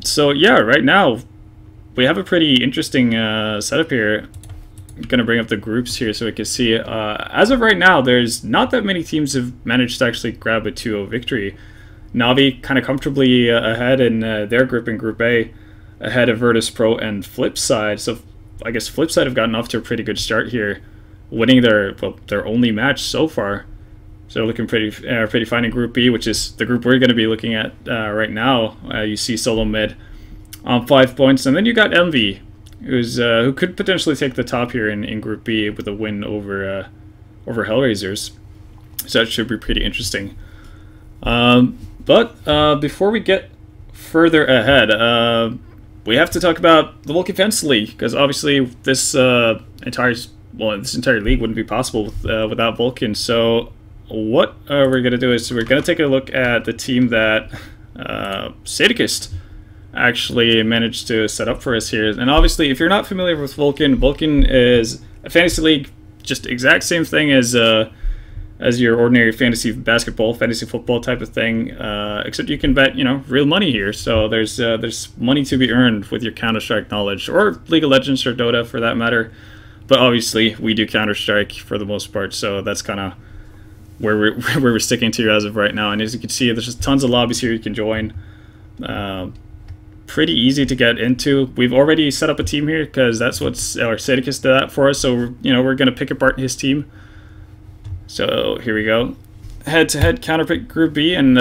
So yeah, right now we have a pretty interesting setup here. I'm gonna bring up the groups here so we can see. As of right now, there's not that many teams have managed to actually grab a 2-0 victory. Navi kind of comfortably ahead in their group in Group A, ahead of Virtus Pro and Flipside. So I guess Flipside have gotten off to a pretty good start here, winning their only match so far. So looking pretty fine in Group B, which is the group we're going to be looking at right now. You see Solo Mid on 5 points, and then you got Envy, who could potentially take the top here in Group B with a win over Hellraisers. So that should be pretty interesting. But before we get further ahead, we have to talk about the Vulcan Fantasy League, because obviously this entire league wouldn't be possible without Vulcan. So what we're going to do is we're going to take a look at the team that Sadicist actually managed to set up for us here. And obviously, if you're not familiar with Vulcan, Vulcan is a fantasy league, just exact same thing as your ordinary fantasy basketball, fantasy football type of thing, except you can bet, real money here. So there's money to be earned with your Counter-Strike knowledge, or League of Legends or Dota for that matter. But obviously, we do Counter-Strike for the most part, so that's kind of where we're sticking to as of right now. And as you can see, there's just tons of lobbies here you can join. Pretty easy to get into. We've already set up a team here because that's what our Sadicus did that for us. So we're going to pick apart his team. So here we go, head-to-head counterpick Group B, and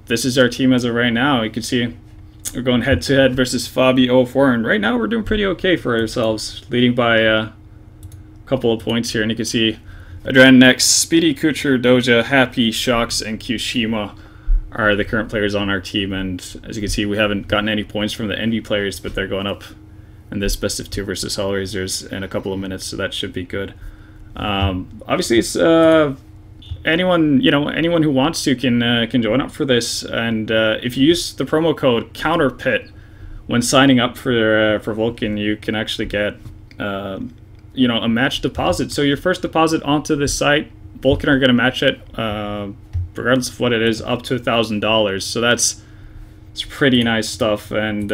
this is our team as of right now. You can see we're going head-to-head versus Fabi04, and right now we're doing pretty okay for ourselves, leading by a couple of points here. And you can see Adren next, Speedy, Kucher, Doja, Happy, Shocks, and Kyushima are the current players on our team. And as you can see, we haven't gotten any points from the Envy players, but they're going up in this best of 2 versus Hellraisers in a couple of minutes, so that should be good. Obviously, it's anyone who wants to can join up for this, and if you use the promo code COUNTERPIT when signing up for Vulcan, you can actually get a match deposit. So your first deposit onto this site, Vulcan are going to match it regardless of what it is, up to $1,000. So it's pretty nice stuff, and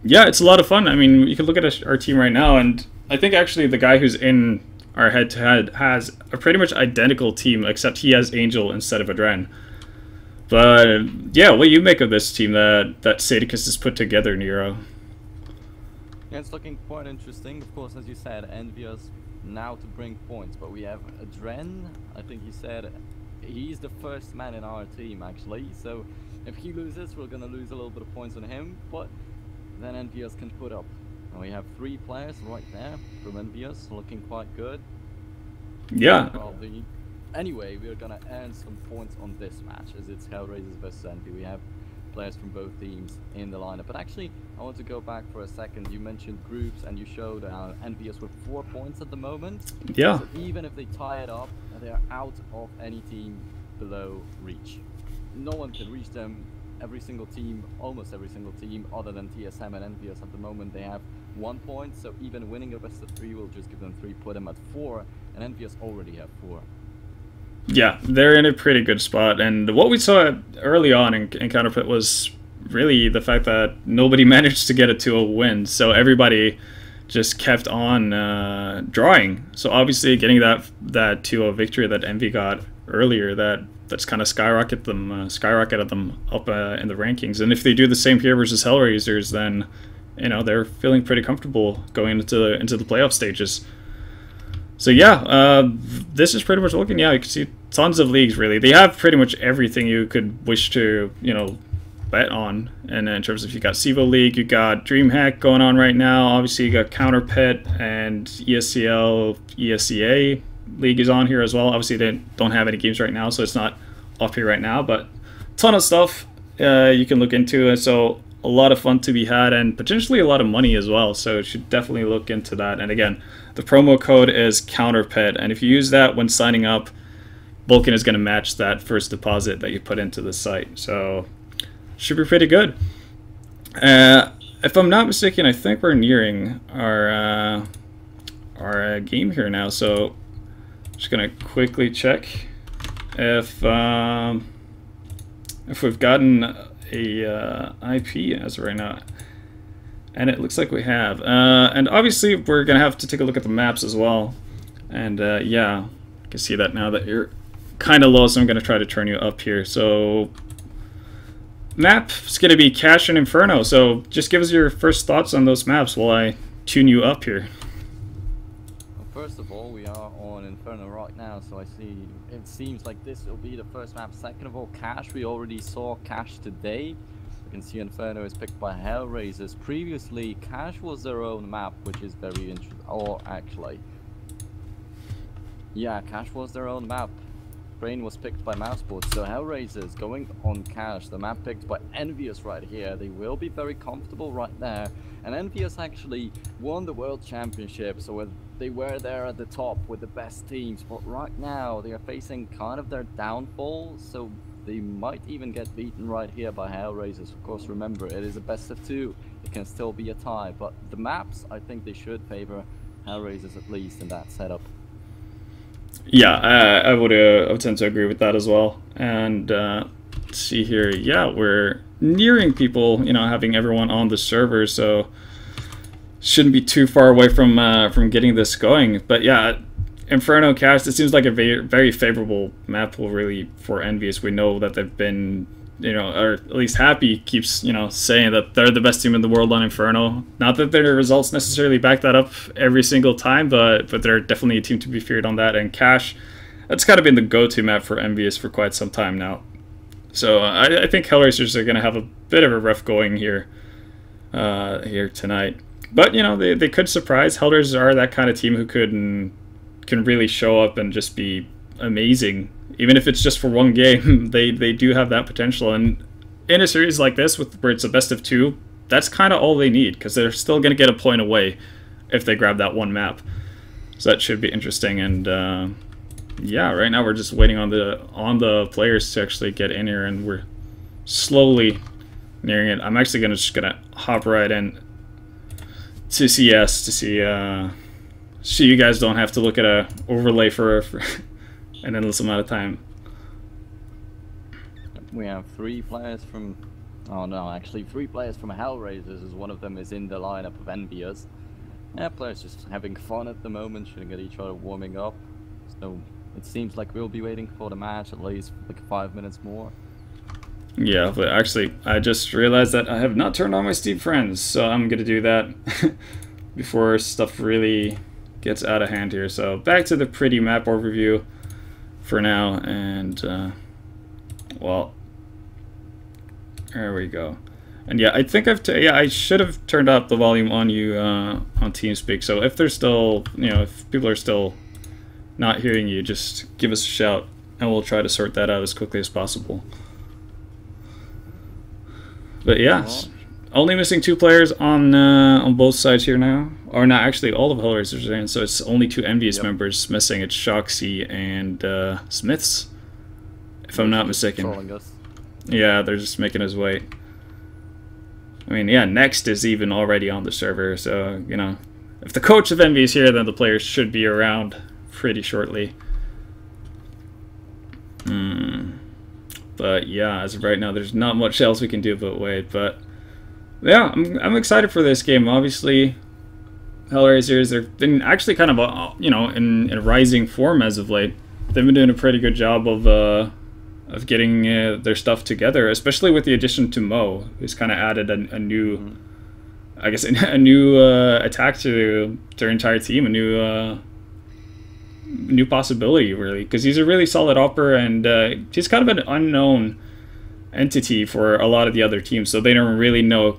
yeah, it's a lot of fun. I mean, you can look at our team right now, and I think actually the guy who's in our head-to-head has a pretty much identical team, except he has Angel instead of Adren. But yeah, what do you make of this team that Sadicus has put together, Nero? Yeah, it's looking quite interesting. Of course, as you said, EnvyUs now to bring points, but we have Adren. I think he said he's the first man in our team, actually. So if he loses, we're gonna lose a little bit of points on him, but then EnvyUs can put up. And we have 3 players right there from EnvyUs, looking quite good. Yeah. Probably. Anyway, we're gonna earn some points on this match, as it's Hellraisers versus Envy. We have players from both teams in the lineup. But actually, I want to go back for a second. You mentioned groups, and you showed EnvyUs with 4 points at the moment. Yeah. So even if they tie it up, they are out of any team below reach. No one can reach them. Almost every single team, other than TSM and EnvyUs at the moment, they have 1 point. So even winning a best of 3 will just give them 3, put them at 4, and EnvyUs already have 4. Yeah, they're in a pretty good spot, and what we saw early on in Counterpit was really the fact that nobody managed to get a 2-0 win, so everybody just kept on drawing. So obviously getting that 2-0 victory that Envy got earlier, that's kind of skyrocketed them up in the rankings. And if they do the same here versus Hellraisers, then they're feeling pretty comfortable going into the playoff stages. So yeah, this is pretty much looking. Yeah, you can see tons of leagues. Really, they have pretty much everything you could wish to bet on. And in terms of, you got Sivo League, you got DreamHack going on right now. Obviously, you got Counterpit and ESCL, ESCA League is on here as well. Obviously, they don't have any games right now, so it's not up here right now. But ton of stuff you can look into, and so a lot of fun to be had, and potentially a lot of money as well. So you should definitely look into that. And again, the promo code is COUNTERPIT, and if you use that when signing up, Vulcan is going to match that first deposit that you put into the site. So should be pretty good. If I'm not mistaken, I think we're nearing our game here now. So just gonna quickly check if we've gotten a IP as of right now. And it looks like we have. And obviously, we're going to have to take a look at the maps as well. And yeah, I can see that now that you're kind of low, so I'm going to try to turn you up here. So, map is going to be Cache and Inferno. So, just give us your first thoughts on those maps while I tune you up here. Well, first of all, we are on Inferno right now, so I see it seems like this will be the first map. Second of all, Cache, we already saw Cache today. You can see Inferno is picked by Hellraisers. Previously, Cache was their own map, which is very interesting. Or actually, yeah, Cache was their own map. Brain was picked by Mouseboard, so Hellraisers going on Cache. The map picked by EnvyUs right here. They will be very comfortable right there. And EnvyUs actually won the World Championship, so they were there at the top with the best teams. But right now, they are facing kind of their downfall, so they might even get beaten right here by Hellraisers. Of course, remember, it is a best of 2. It can still be a tie, but the maps, I think they should favor Hellraisers at least in that setup. Yeah, I would tend to agree with that as well. And let's see here, yeah, we're nearing people, you know, having everyone on the server, so shouldn't be too far away from getting this going. But yeah, Inferno Cache, it seems like a very favorable map pool really for EnvyUs. We know that they've been, you know, or at least Happy keeps, you know, saying that they're the best team in the world on Inferno. Not that their results necessarily back that up every single time, but they're definitely a team to be feared on that. And Cache, that's kind of been the go-to map for EnvyUs for quite some time now. So I think Hellraisers are going to have a bit of a rough going here tonight. But, you know, they could surprise. Hellraisers are that kind of team who can really show up and just be amazing. Even if it's just for one game, they do have that potential. And in a series like this, where it's a best of 2, that's kind of all they need, because they're still going to get a point away if they grab that one map. So that should be interesting. And yeah, right now we're just waiting on the players to actually get in here, and we're slowly nearing it. I'm actually just gonna hop right in to CS to see so you guys don't have to look at a overlay for an endless amount of time. We have 3 players from, oh no, actually 3 players from Hellraisers, as one of them is in the lineup of EnvyUs. Yeah, players just having fun at the moment, shooting at each other, warming up. So it seems like we'll be waiting for the match at least like 5 minutes more. Yeah, but actually, I just realized that I have not turned on my Steam friends, so I'm gonna do that before stuff really gets out of hand here. So back to the pretty map overview for now, and well, there we go. And yeah, I think I should have turned up the volume on you on TeamSpeak. So if there's still, you know, if people are still not hearing you, just give us a shout, and we'll try to sort that out as quickly as possible. But yeah, only missing 2 players on both sides here now. Or not, actually, all of Hellraisers are in, so it's only 2 EnvyUs members missing. It's Shoxy and Smiths, if I'm not mistaken. Yeah, they're just making us wait. I mean, yeah, Next is even already on the server, so, you know, if the coach of Envy is here, then the players should be around pretty shortly. But yeah, as of right now, there's not much else we can do but wait. But yeah, I'm excited for this game. Obviously, Hellraisers, they've been actually kind of, you know, in rising form as of late. They've been doing a pretty good job of getting their stuff together, especially with the addition to Mo, who's kind of added a new, I guess, a new attack to their entire team, a new possibility, really, because he's a really solid opper, and he's kind of an unknown entity for a lot of the other teams, so they don't really know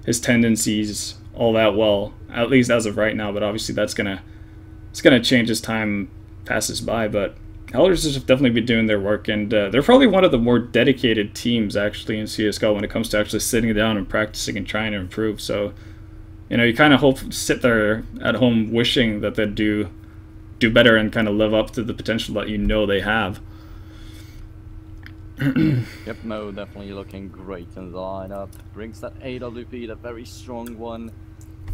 his tendencies all that well, at least as of right now. But obviously it's gonna change as time passes by. But Hellraisers have definitely been doing their work, and they're probably one of the more dedicated teams actually in CSGO when it comes to actually sitting down and practicing and trying to improve. So, you know, you kind of sit there at home wishing that they'd do better and kind of live up to the potential that you know they have. Yep, Mo definitely looking great in the lineup. Brings that AWP, that very strong one.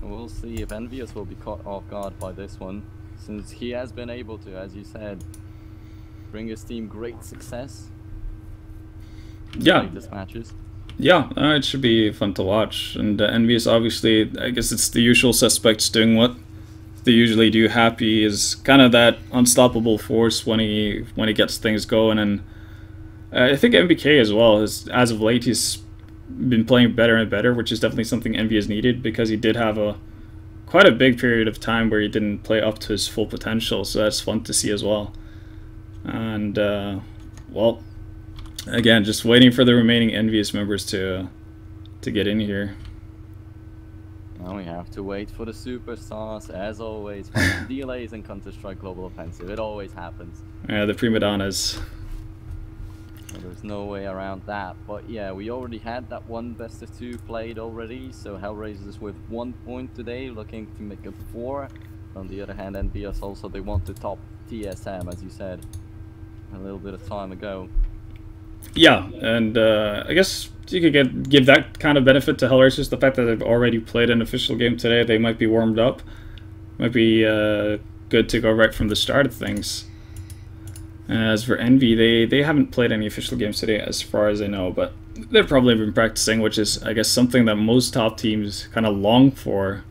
And we'll see if EnvyUs will be caught off guard by this one, since he has been able to, as you said, bring his team great success. Yeah. Latest matches. Yeah, it should be fun to watch. And EnvyUs, obviously, I guess it's the usual suspects doing what they usually do. Happy is kind of that unstoppable force when he gets things going, and I think MBK as well. As of late, he's been playing better and better, which is definitely something Envy has needed because he did have a quite a big period of time where he didn't play up to his full potential. So that's fun to see as well. And well, again, just waiting for the remaining EnvyUs members to get in here. Now we have to wait for the superstars, as always. Delays in Counter-Strike Global Offensive, it always happens. The prima donnas. There's no way around that. But yeah, we already had that one best of 2 played already. So Hellraisers with 1 point today, looking to make it 4. On the other hand, EnvyUs also, they want to top TSM, as you said a little bit of time ago. Yeah, and I guess you could give that kind of benefit to Hellraisers, the fact that they've already played an official game today. They might be warmed up. Might be good to go right from the start of things. As for Envy, they haven't played any official games today as far as I know, but they've probably been practicing, which is, I guess, something that most top teams kind of long for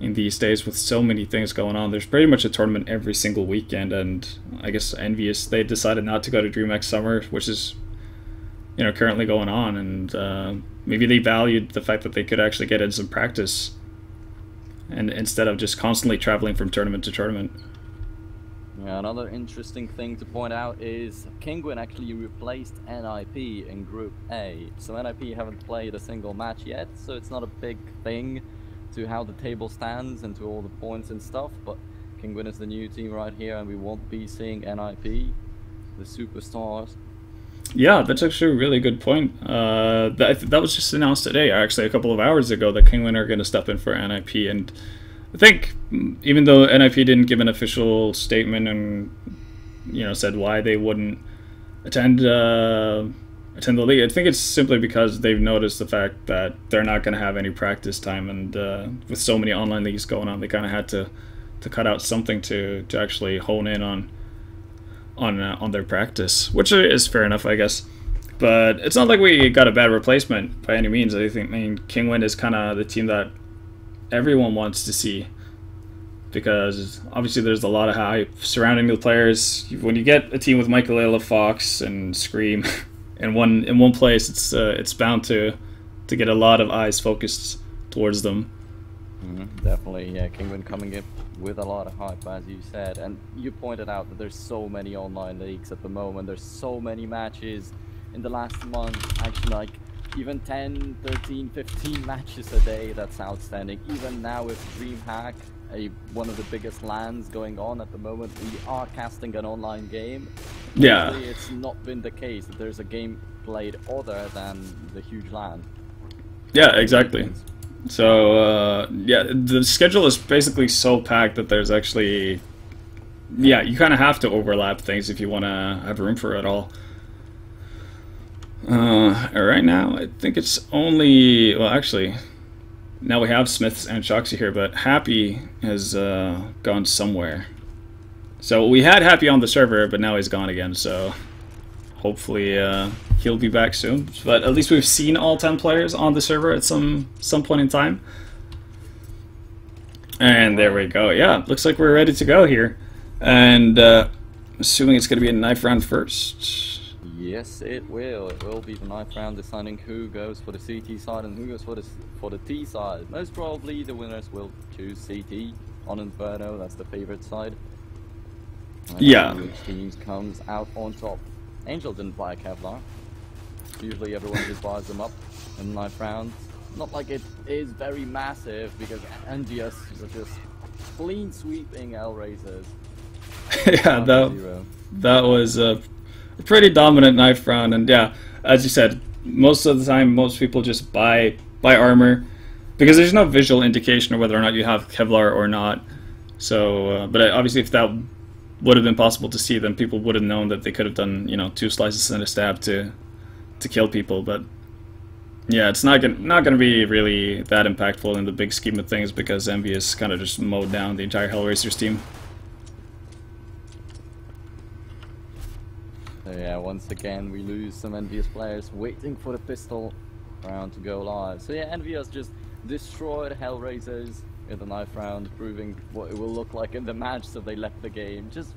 in these days with so many things going on. There's pretty much a tournament every single weekend, and I guess EnvyUs, they decided not to go to DreamHack Summer, which is, you know, currently going on, and maybe they valued the fact that they could actually get in some practice and instead of just constantly traveling from tournament to tournament. Yeah, another interesting thing to point out is Kinguin actually replaced NIP in Group A. So NIP haven't played a single match yet, so it's not a big thing to how the table stands and to all the points and stuff, but Kinguin is the new team right here, and we won't be seeing NIP, the superstars. Yeah, that's actually a really good point. That was just announced today, actually, a couple of hours ago, that Kinguin are going to step in for NIP, and I think even though NIP didn't give an official statement and, you know, said why they wouldn't attend the league, I think it's simply because they've noticed the fact that they're not going to have any practice time, and with so many online leagues going on, they kind of had to cut out something to actually hone in on their practice, which is fair enough, I guess. But it's not like we got a bad replacement by any means. I mean, Kinguin is kind of the team that everyone wants to see, because obviously there's a lot of hype surrounding the players. When you get a team with Michaela, Fox, and Scream in one place, it's bound to get a lot of eyes focused towards them. Definitely, yeah. Kinguin coming in with a lot of hype, as you said, and you pointed out that there's so many online leagues at the moment. There's so many matches in the last month, actually, like even 10, 13, 15 matches a day. That's outstanding. Even now with DreamHack, one of the biggest LANs going on at the moment, we are casting an online game. Yeah. Actually, it's not been the case that there's a game played other than the huge LAN. Yeah, exactly. So, yeah, the schedule is basically so packed that there's actually, yeah, you kind of have to overlap things if you want to have room for it all. Right now, I think it's only, well, actually, now we have Smiths and Shoxy here, but Happy has gone somewhere. So we had Happy on the server, but now he's gone again, so hopefully he'll be back soon. But at least we've seen all 10 players on the server at some point in time. And there we go. Yeah, looks like we're ready to go here. And assuming it's going to be a knife round first. Yes, it will. It will be the knife round, deciding who goes for the CT side and who goes for the T side. Most probably the winners will choose CT on Inferno. That's the favorite side. Yeah. Which teams comes out on top? Angel didn't buy a Kevlar. Usually everyone just buys them up in knife rounds. Not like it is very massive, because EnvyUs are just clean sweeping Hellraisers. Yeah, that was a pretty dominant knife round, and yeah, as you said, most of the time most people just buy armor because there's no visual indication of whether or not you have Kevlar or not. So, but obviously if that would have been possible to see, then people would have known that they could have done, you know, 2 slices and a stab to kill people. But yeah, it's not gonna be really that impactful in the big scheme of things, because EnvyUs kind of just mowed down the entire Hellraisers team. So yeah, once again we lose some EnvyUs players waiting for the pistol round to go live. So yeah, EnvyUs just destroyed Hellraisers in the 9th round, proving what it will look like in the match, so they left the game. Just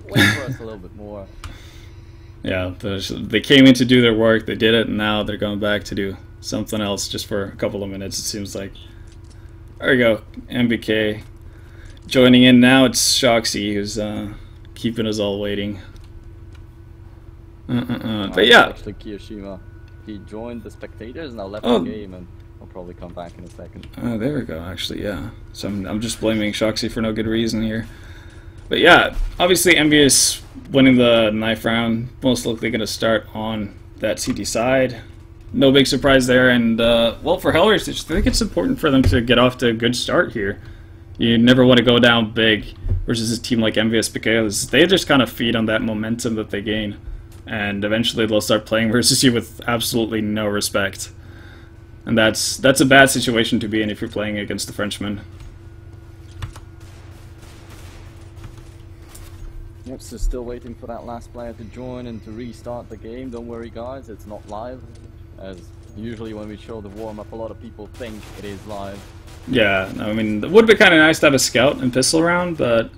wait for us a little bit more. Yeah, they came in to do their work, they did it, and now they're going back to do something else just for a couple of minutes, it seems like. There we go, MBK. Joining in now, it's Shoxy, who's keeping us all waiting. But yeah. Actually, Kiyoshima, he joined the spectators and now left the game, and I'll probably come back in a second. Oh, there we go, actually, yeah. So I'm just blaming Shoxy for no good reason here. But yeah, obviously EnvyUs winning the 9th round, most likely going to start on that CT side. No big surprise there, and well, for Hellraisers, I think it's important for them to get off to a good start here. You never want to go down big versus a team like EnvyUs because they just kind of feed on that momentum that they gain, and eventually they'll start playing versus you with absolutely no respect. And that's a bad situation to be in if you're playing against the Frenchmen. Yep, so still waiting for that last player to join and to restart the game. Don't worry guys, it's not live. As usually when we show the warm-up, a lot of people think it is live. Yeah, I mean, it would be kind of nice to have a scout and pistol round, but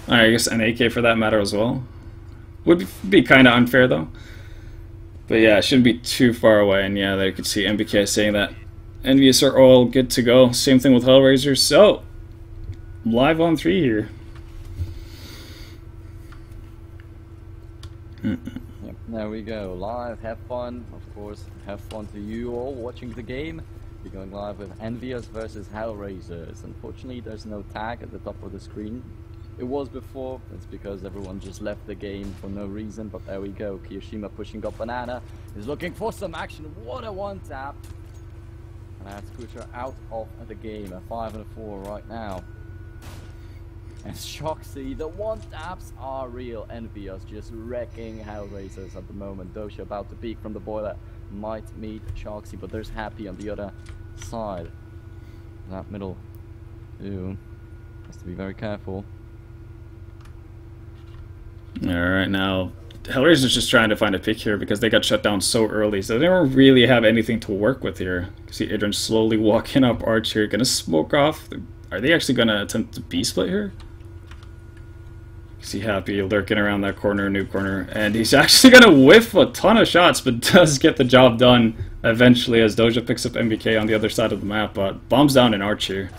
I guess an AK for that matter as well. Would be kind of unfair though. But yeah, it shouldn't be too far away, and yeah, there you can see MBK saying that EnvyUs are all good to go. Same thing with Hellraisers. So, live on 3 here. Yep, there we go, live, have fun, of course, have fun to you all watching the game. We're going live with EnvyUs versus Hellraisers. Unfortunately, there's no tag at the top of the screen. It was before, it's because everyone just left the game for no reason, but there we go. Kiyoshima pushing up Banana, is looking for some action, what a one-tap! And that's Scooter out of the game, a 5 and a 4 right now. And Shoxy, the one-taps are real. EnvyUs just wrecking Hellraisers at the moment. Dosha about to peek from the boiler, might meet Shoxy, but there's Happy on the other side. That middle, ooh, has to be very careful. Alright, now Hellraiser's just trying to find a pick here because they got shut down so early, so they don't really have anything to work with here. You see Adrian slowly walking up Arch here, gonna smoke off. Are they actually gonna attempt the B-split here? You see Happy lurking around that corner, new corner, and he's actually gonna whiff a ton of shots, but does get the job done eventually as Doja picks up MBK on the other side of the map, but bombs down in Arch here.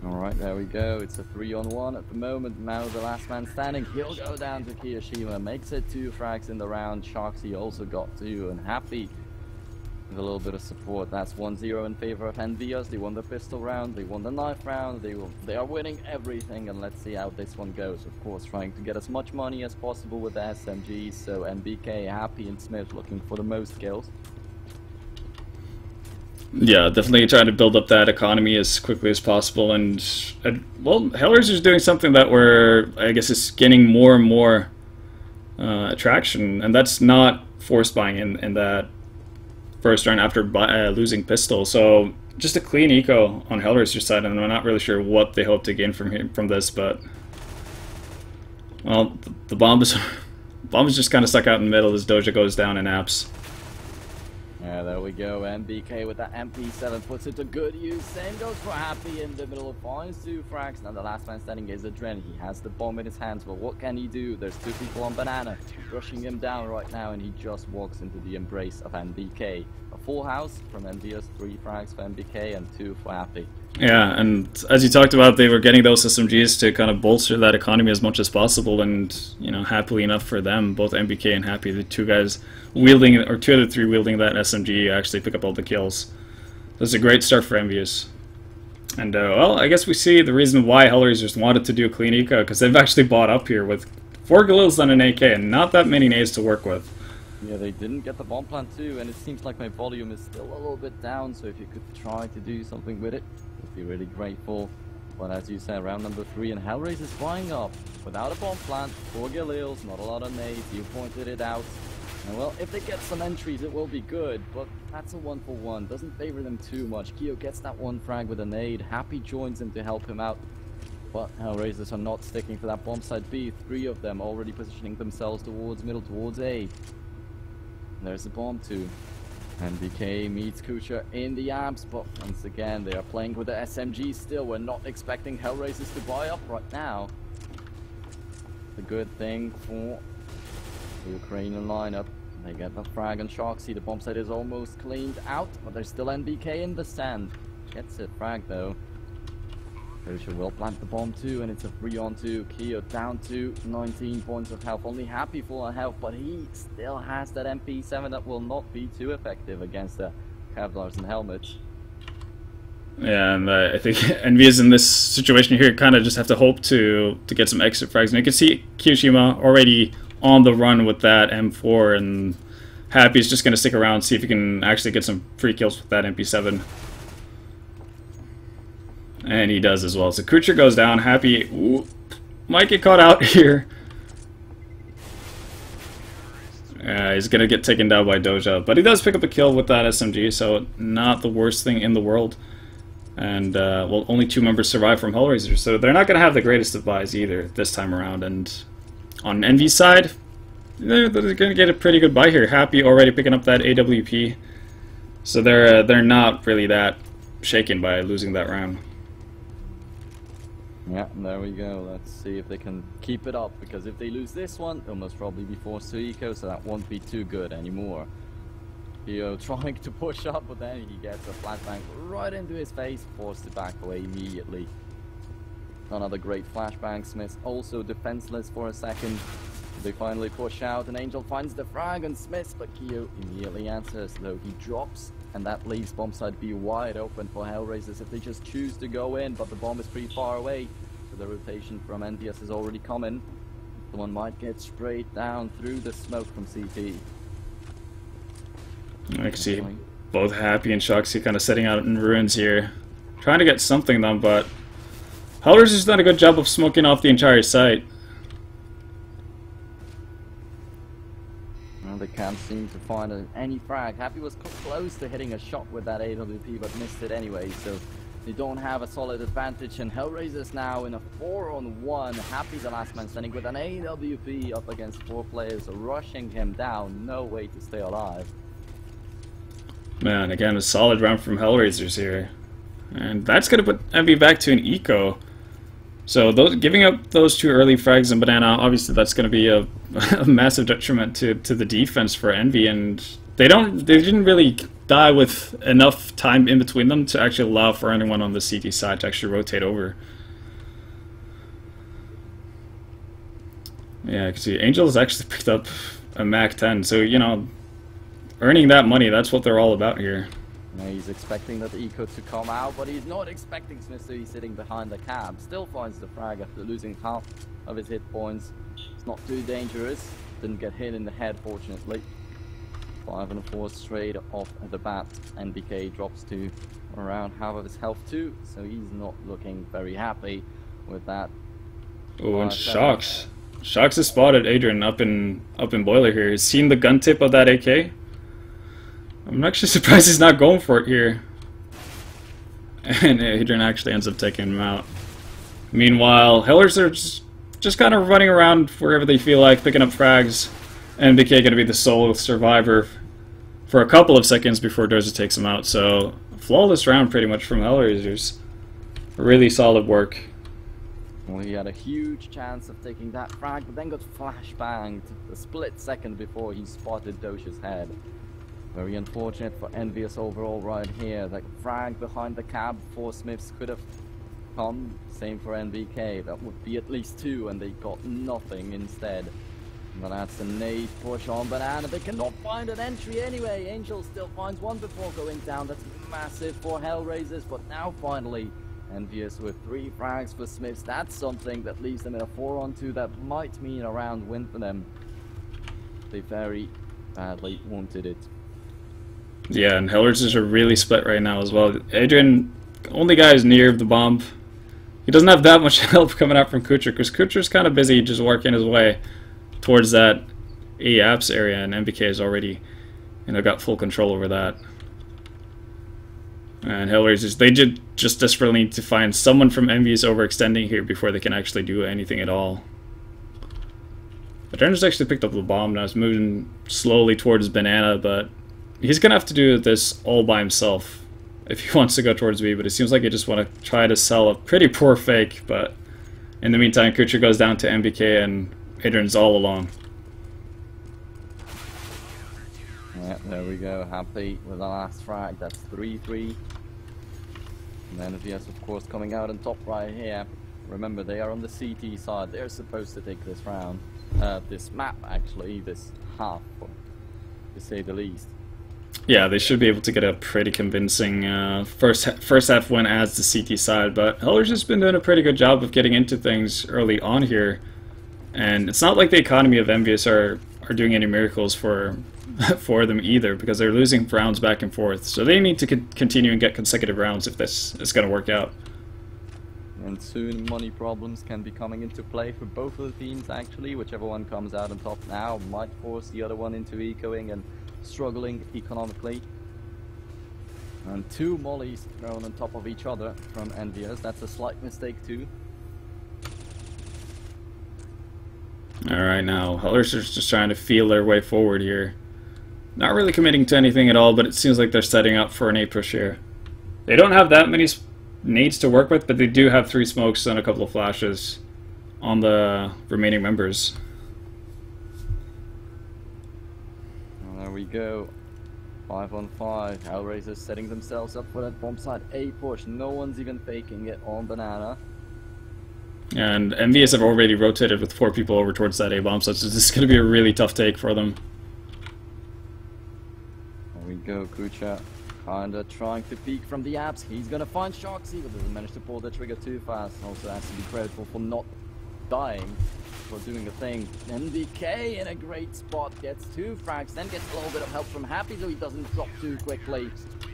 Alright, there we go. It's a 3-on-1 at the moment. Now the last man standing. He'll go down to Kiyoshima. Makes it 2 frags in the round. Shoxy also got 2. And Happy with a little bit of support. That's 1-0 in favor of EnvyUs. They won the pistol round. They won the knife round. They are winning everything. And let's see how this one goes. Of course, trying to get as much money as possible with the SMGs. So MBK, Happy, and Smith looking for the most kills. Yeah, definitely trying to build up that economy as quickly as possible, and well, Hellraisers is doing something that I guess is getting more and more attraction, and that's not force buying in that first round after losing pistol. So just a clean eco on Hellraiser's side, and I'm not really sure what they hope to gain from this, but well, the bomb is just kind of stuck out in the middle as Doja goes down in apps. Yeah, there we go. MBK with that MP7 puts it to good use. Same goes for Happy in the middle of finds 2 frags. Now the last man standing is Adren. He has the bomb in his hands, but what can he do? There's 2 people on Banana, rushing him down right now, and he just walks into the embrace of MBK. A full house from EnvyUs, 3 frags for MBK and 2 for Happy. Yeah, and as you talked about, they were getting those SMGs to kind of bolster that economy as much as possible, and you know, happily enough for them, both MBK and Happy, the 2 guys wielding, or 2 out of 3 wielding that SMG, actually pick up all the kills. That's a great start for EnvyUs. And well, I guess we see the reason why Hellraisers wanted to do a clean eco, because they've actually bought up here with 4 Galils and an AK, and not that many nades to work with. Yeah, they didn't get the bomb plant too, and it seems like my volume is still a little bit down, so if you could try to do something with it, I'd be really grateful. But as you said, round number 3, and Hellraisers is flying up without a bomb plant, 4 Galils, not a lot of nades, you pointed it out. And well, if they get some entries, it will be good, but that's a 1-for-1, doesn't favor them too much. Kyo gets that 1 frag with a nade, Happy joins him to help him out. But Hellraisers are not sticking for that bomb site B, 3 of them already positioning themselves towards middle, towards A. There's the bomb too. NBK meets Kucher in the abs, but once again they are playing with the SMG still. We're not expecting Hellraisers to buy up right now. The good thing for the Ukrainian lineup. They get the frag on Sharksy. The bomb site is almost cleaned out, but there's still NBK in the sand. Gets it frag though. Kucher will plant the bomb too, and it's a 3-on-2. Keo down to 19 points of health. Only happy for health, but he still has that MP7 that will not be too effective against the Kevlars and helmets. Yeah, and I think EnvyUs in this situation here kind of just have to hope to get some exit frags. And you can see Kiyoshima already on the run with that M4, and Happy is just going to stick around and see if he can actually get some free kills with that MP7. And he does as well. So Kucher goes down. Happy might get caught out here. He's going to get taken down by Doja. But he does pick up a kill with that SMG, so not the worst thing in the world. And, well, only 2 members survive from Hellraisers, so they're not going to have the greatest of buys either this time around. And on Envy's side, they're going to get a pretty good buy here. Happy already picking up that AWP. So they're not really that shaken by losing that round. Yeah, there we go. Let's see if they can keep it up, because if they lose this one, they'll most probably be forced to eco, so that won't be too good anymore. Theo trying to push up, but then he gets a flashbang right into his face, forced to back away immediately. Another great flashbang. Smith also defenseless for a second. They finally push out, and Angel finds the frag on Smith, but Keo immediately answers, though he drops, and that leaves bomb site B wide open for Hellraisers if they just choose to go in, but the bomb is pretty far away, so the rotation from EnvyUs is already coming. Someone might get sprayed down through the smoke from CT. I can see both Happy and Shoxy kind of setting out in ruins here. Trying to get something done, but Hellraisers has done a good job of smoking off the entire site. Well, they can't seem to find any frag. Happy was close to hitting a shot with that AWP, but missed it anyway, so they don't have a solid advantage, and Hellraisers now in a 4-on-1. Happy the last man standing with an AWP up against 4 players, rushing him down. No way to stay alive. Man, again, a solid round from Hellraisers here. And that's going to put Envy back to an eco. So giving up those 2 early frags and Banana, obviously that's going to be a massive detriment to the defense for Envy. And they didn't really die with enough time in between them to actually allow for anyone on the CT side to actually rotate over. Yeah, I can see Angel has actually picked up a Mac 10. So, you know, earning that money, that's what they're all about here. Now he's expecting that eco to come out, but he's not expecting Smith to be sitting behind the cab. Still finds the frag after losing half of his hit points. It's not too dangerous. Didn't get hit in the head, fortunately. 5 and 4 straight off at the bat. NBK drops to around half of his health too, so he's not looking very happy with that. Oh, and Shox has spotted Adrian up in Boiler here. He's seen the gun tip of that AK. I'm actually surprised he's not going for it here. And Adrian actually ends up taking him out. Meanwhile, Hellers are just kind of running around wherever they feel like, picking up frags. NBK going to be the sole survivor for a couple of seconds before Doja takes him out. So, flawless round pretty much from Hellraisers. Really solid work. Well, he had a huge chance of taking that frag, but then got flashbanged a split second before he spotted Doja's head. Very unfortunate for EnvyUs overall right here. That frag behind the cab for Smiths could have come. Same for NBK. That would be at least 2, and they got nothing instead. But that's a nade push on Banana. They cannot find an entry anyway. Angel still finds one before going down. That's massive for Hellraisers. But now finally, EnvyUs with 3 frags for Smiths. That's something that leaves them in a 4-on-2 that might mean a round win for them. They very badly wanted it. Yeah, and Hellraisers are really split right now as well. Adrian, only guy is near the bomb. He doesn't have that much help coming out from Kucher, because Kucher's kind of busy just working his way towards that A apps area, and MBK has already, you know, got full control over that. And Hellraisers, they just desperately need to find someone from EnvyUs overextending here before they can actually do anything at all. But Turner's actually picked up the bomb now. It's moving slowly towards Banana, but he's gonna have to do this all by himself if he wants to go towards B, but it seems like he just want to try to sell a pretty poor fake, but in the meantime, Kucher goes down to MBK and Adrian's all alone. Yeah, there we go. Happy with the last frag. That's 3-3. And then EnvyUs, of course, coming out on top right here. Remember, they are on the CT side. They're supposed to take this round. This map, actually, this half, to say the least. Yeah, they should be able to get a pretty convincing first half win as the CT side, but Hellraisers has been doing a pretty good job of getting into things early on here. And it's not like the economy of EnvyUs are doing any miracles for them either, because they're losing rounds back and forth. So they need to continue and get consecutive rounds if this is going to work out. And soon money problems can be coming into play for both of the teams, actually. Whichever one comes out on top now might force the other one into ecoing and struggling economically. And 2 mollies thrown on top of each other from EnvyUs. That's a slight mistake too. Alright, now Hellraisers just trying to feel their way forward here. Not really committing to anything at all, but it seems like they're setting up for an A push here. They don't have that many nades to work with, but they do have 3 smokes and a couple of flashes on the remaining members. And there we go. 5 on 5. Hellraisers setting themselves up for that bomb side A push. No one's even faking it on banana. And EnvyUs have already rotated with 4 people over towards that A bomb, so this is going to be a really tough take for them. There we go, Kucher. Kinda trying to peek from the apps. He's gonna find Sharksy, but doesn't manage to pull the trigger too fast. Also has to be credited for not dying, for doing the thing. NBK in a great spot, gets 2 frags, then gets a little bit of help from Happy so he doesn't drop too quickly.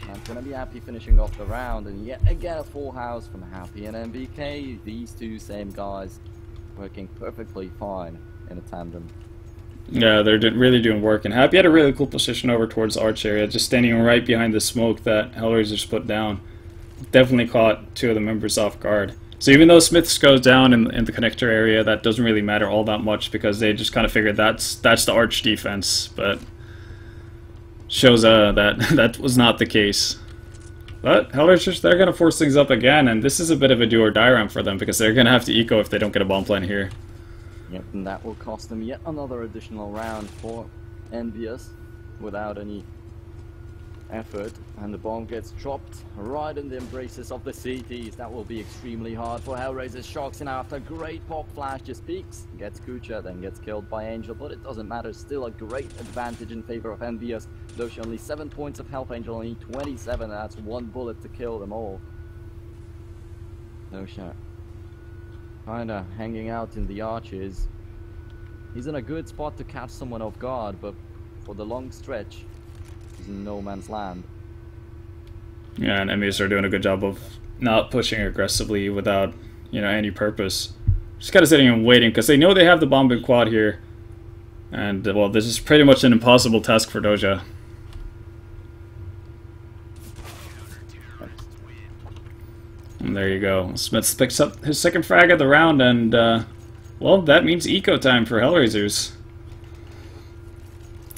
That's gonna be Happy finishing off the round, and yet again a full house from Happy and NBK. These 2 same guys working perfectly fine in a tandem. Yeah, they're really doing work, and Happy had a really cool position over towards the arch area, just standing right behind the smoke that Hellraisers put down. Definitely caught 2 of the members off guard. So even though Smiths goes down in the connector area, that doesn't really matter all that much, because they just kind of figured that's the arch defense, but shows that was not the case. But Hellraisers, they're going to force things up again, and this is a bit of a do or die round for them, because they're going to have to eco if they don't get a bomb plant here. Yep, and that will cost them yet another additional round for EnvyUs without any effort. And the bomb gets dropped right in the embraces of the CTs. That will be extremely hard for Hellraisers. Sharks in after great pop flash, just peeks, gets Kucher, then gets killed by Angel, but it doesn't matter. Still a great advantage in favor of EnvyUs. Though she only 7 points of health, Angel only 27, and that's 1 bullet to kill them all. No shot. Kinda hanging out in the arches. He's in a good spot to catch someone off guard, but for the long stretch, he's in no man's land. Yeah, and EnvyUs are doing a good job of not pushing aggressively without, any purpose. Just kind of sitting and waiting, because they know they have the bomb in quad here. And, well, this is pretty much an impossible task for Doja. And there you go. Smith picks up his 2nd frag of the round, and, well, that means eco time for Hellraisers.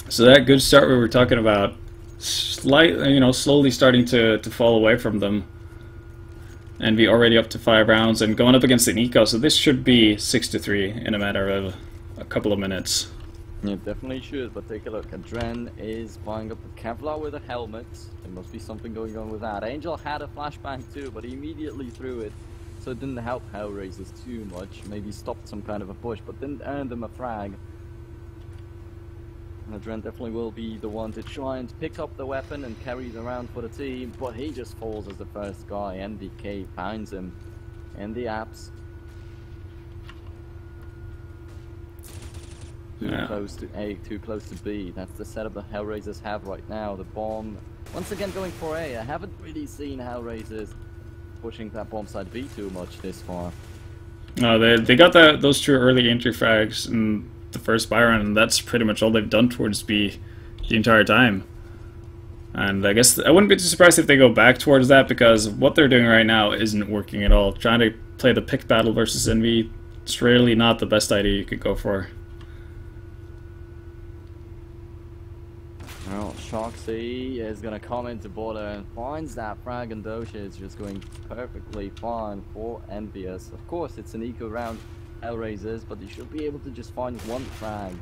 So that good start we were talking about, slowly starting to fall away from them. Envy already up to 5 rounds and going up against an eco, so this should be 6-3 in a matter of a couple of minutes. Yeah, definitely should, but take a look. Adren is buying up a Kevlar with a helmet. There must be something going on with that. Angel had a flashbang too, but he immediately threw it, so it didn't help Hellraisers too much. Maybe stopped some kind of a push, but didn't earn them a frag. And Adren definitely will be the one to try and pick up the weapon and carry it around for the team, but he just falls as the first guy. NBK finds him in the apps. Too close to A, too close to B. That's the setup the Hellraisers have right now. The bomb, once again going for A. I haven't really seen Hellraisers pushing that bomb side B too much this far. No, they got those 2 early entry frags in the first buy round, and that's pretty much all they've done towards B the entire time. And I guess I wouldn't be too surprised if they go back towards that, because what they're doing right now isn't working at all. Trying to play the pick battle versus Envy, it's really not the best idea you could go for. Well, Shoxy is going to come into border and finds that frag, and Dosha is just going perfectly fine for EnvyUs. Of course, it's an eco round, Hellraisers, but they should be able to just find one frag.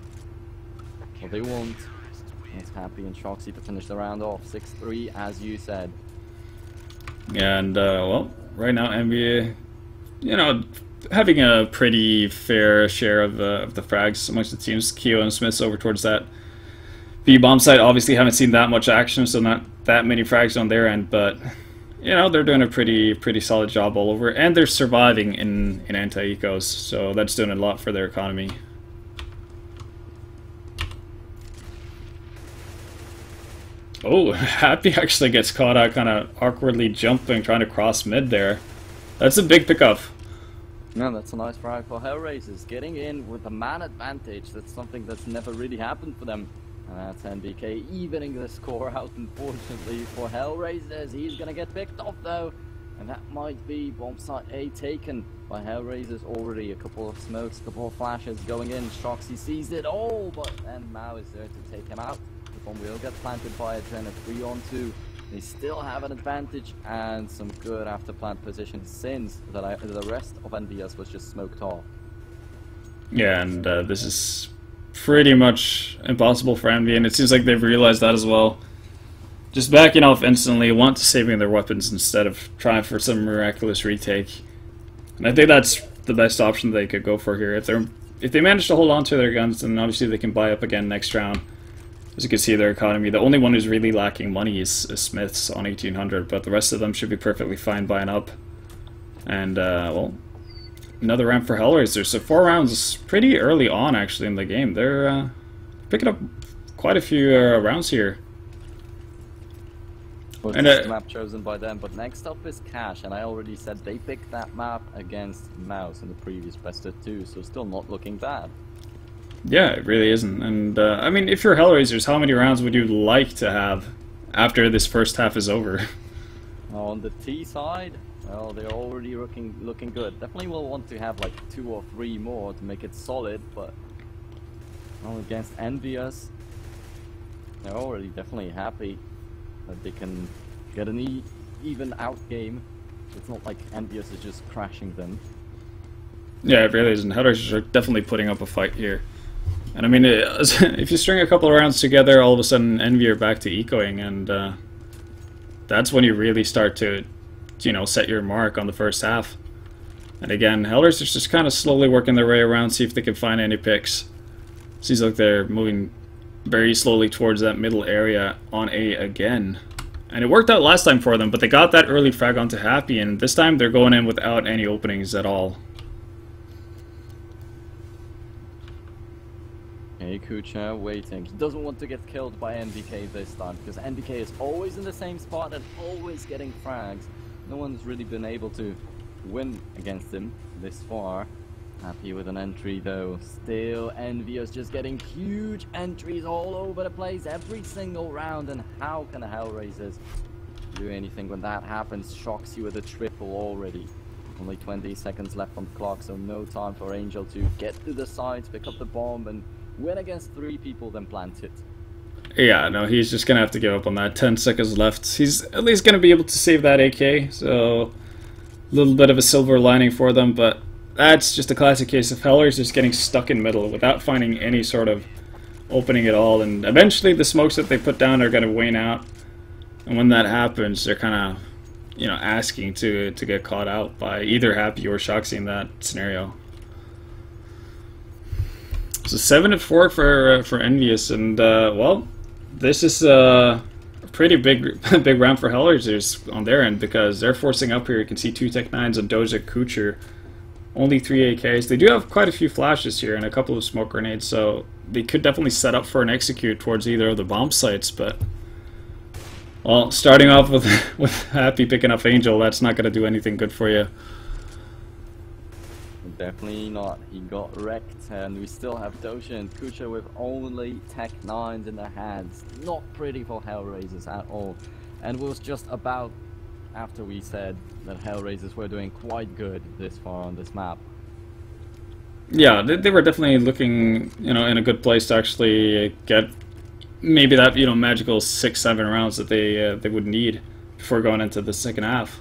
Well, they won't. It's Happy and Shoxy to finish the round off. 6-3, as you said. Yeah, and, well, right now, Envy, you know, having a pretty fair share of the frags amongst the teams. Keo and Smith's over towards that B-bomb side. Obviously haven't seen that much action, so not that many frags on their end, but you know, they're doing a pretty solid job all over, and they're surviving in anti-ecos, so that's doing a lot for their economy. Oh, Happy actually gets caught out kind of awkwardly jumping, trying to cross mid there. That's a big pickup. No, that's a nice frag for Hellraisers. Getting in with a man advantage, that's something that's never really happened for them. And that's NBK evening the score out, unfortunately, for Hellraisers. He's going to get picked off, though. And that might be bomb site A taken by Hellraisers already. A couple of smokes, a couple of flashes going in. Shoxy sees it all, but then Mao is there to take him out. The bomb will get planted by a Gen at 3-on-2. They still have an advantage and some good after plant position since the rest of EnvyUs was just smoked off. Yeah, and this is pretty much impossible for Envy, and it seems like they've realized that as well. Just backing off instantly, want to saving their weapons instead of trying for some miraculous retake. And I think that's the best option they could go for here. If they manage to hold on to their guns, then obviously they can buy up again next round. As you can see, their economy, the only one who's really lacking money is Smiths on 1800, but the rest of them should be perfectly fine buying up. And, well, another round for Hellraisers. So 4 rounds pretty early on, actually, in the game. They're picking up quite a few rounds here. Well, and this map chosen by them, but next up is Cash, and I already said they picked that map against Mouse in the previous best of 2, so still not looking bad. Yeah, it really isn't. And, I mean, if you're Hellraisers, how many rounds would you like to have after this first half is over? On the T side, well, they're already looking good. Definitely will want to have like 2 or 3 more to make it solid, but well, against EnvyUs, they're already definitely happy that they can get an even out game. It's not like EnvyUs is just crashing them. Yeah, it really isn't. Hellraisers are definitely putting up a fight here. And I mean, if you string a couple of rounds together, all of a sudden Envy are back to ecoing, and that's when you really start to, you know, set your mark on the first half. And again, Hellraisers just kind of slowly working their way around, see if they can find any picks. Seems like they're moving very slowly towards that middle area on A again. And it worked out last time for them, but they got that early frag onto Happy, and this time they're going in without any openings at all. Hey, Kucha waiting. He doesn't want to get killed by NBK this time, because NBK is always in the same spot and always getting frags. No one's really been able to win against him this far. Happy with an entry though. Still, EnvyUs just getting huge entries all over the place every single round, and how can the Hellraisers do anything when that happens? Shoxy with a triple already. Only 20 seconds left on the clock, so no time for Angel to get to the sides, pick up the bomb, and win against 3 people, then plant it. Yeah, no, he's just gonna have to give up on that. 10 seconds left. He's at least gonna be able to save that AK, so a little bit of a silver lining for them, but that's just a classic case of Hellraisers just getting stuck in middle without finding any sort of opening at all, and eventually the smokes that they put down are gonna wane out, and when that happens, they're kind of, you know, asking to get caught out by either Happy or Shoxy in that scenario. So 7-4 for EnvyUs, and well, this is a pretty big round for Hellraisers on their end, because they're forcing up here. You can see 2 Tech 9s and Doja Kucher, only 3 AKs. They do have quite a few flashes here and a couple of smoke grenades, so they could definitely set up for an execute towards either of the bomb sites. But well, starting off with Happy picking up Angel, that's not going to do anything good for you. Definitely not. He got wrecked, and we still have Dosha and Kucha with only Tech 9s in their hands. Not pretty for Hellraisers at all. And it was just about after we said that Hellraisers were doing quite good this far on this map. Yeah, they were definitely looking, you know, in a good place to actually get maybe that, you know, magical 6-7 rounds that they would need before going into the second half.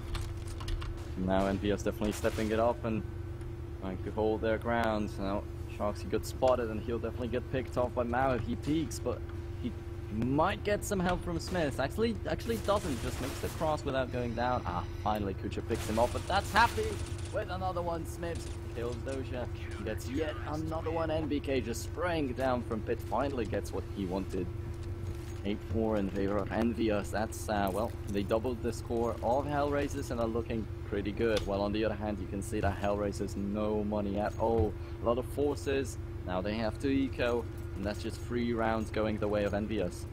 Now EnvyUs definitely stepping it up and trying to hold their ground. Now Sharksy got spotted and he'll definitely get picked off by Mao if he peeks, but he might get some help from Smith. Actually doesn't, just makes the cross without going down. Ah, finally Kucha picks him off, but that's happy with another one. Smith kills Dosha, gets yet another one. NBK just spraying down from pit, finally gets what he wanted. 8-4 in favor of EnvyUs. That's, well, they doubled the score of Hellraisers and are looking pretty good. While on the other hand, you can see that Hellraisers no money at all. A lot of forces, now they have to eco, and that's just 3 rounds going the way of EnvyUs.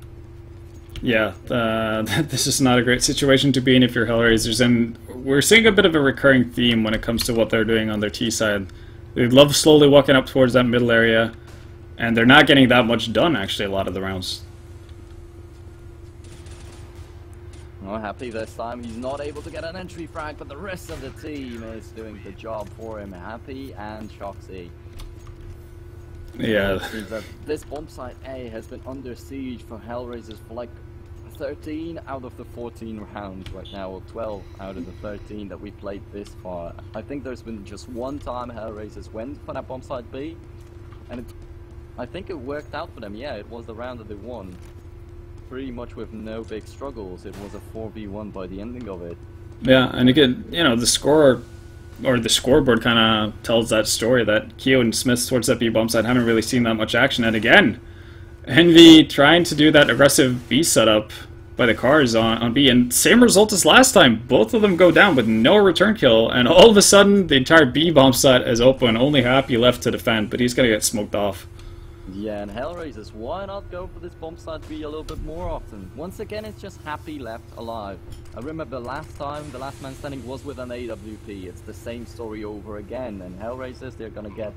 Yeah, this is not a great situation to be in if you're Hellraisers, and we're seeing a bit of a recurring theme when it comes to what they're doing on their T side. They love slowly walking up towards that middle area, and they're not getting that much done, actually, a lot of the rounds. Well, Happy this time, he's not able to get an entry frag, but the rest of the team is doing the job for him. Happy and Shoxy. Yeah. It seems that this bomb site A has been under siege for Hellraisers for like 13 out of the 14 rounds right now, or 12 out of the 13 that we played this far. I think there's been just one time Hellraisers went for that bomb site B, and I think it worked out for them. Yeah, it was the round that they won. Pretty much with no big struggles. It was a 4v1 by the ending of it. Yeah, and again, you know, the score or the scoreboard kind of tells that story that Keo and Smith towards that B bomb side haven't really seen that much action. And again, Envy trying to do that aggressive B setup by the cars on B, and same result as last time. Both of them go down with no return kill, and all of a sudden the entire B bomb site is open. Only Happy left to defend, but he's gonna get smoked off. Yeah, and Hellraisers, why not go for this bomb site B a little bit more often? Once again, it's just Happy left alive. I remember last time, the last man standing was with an AWP. It's the same story over again, and Hellraisers, they're gonna get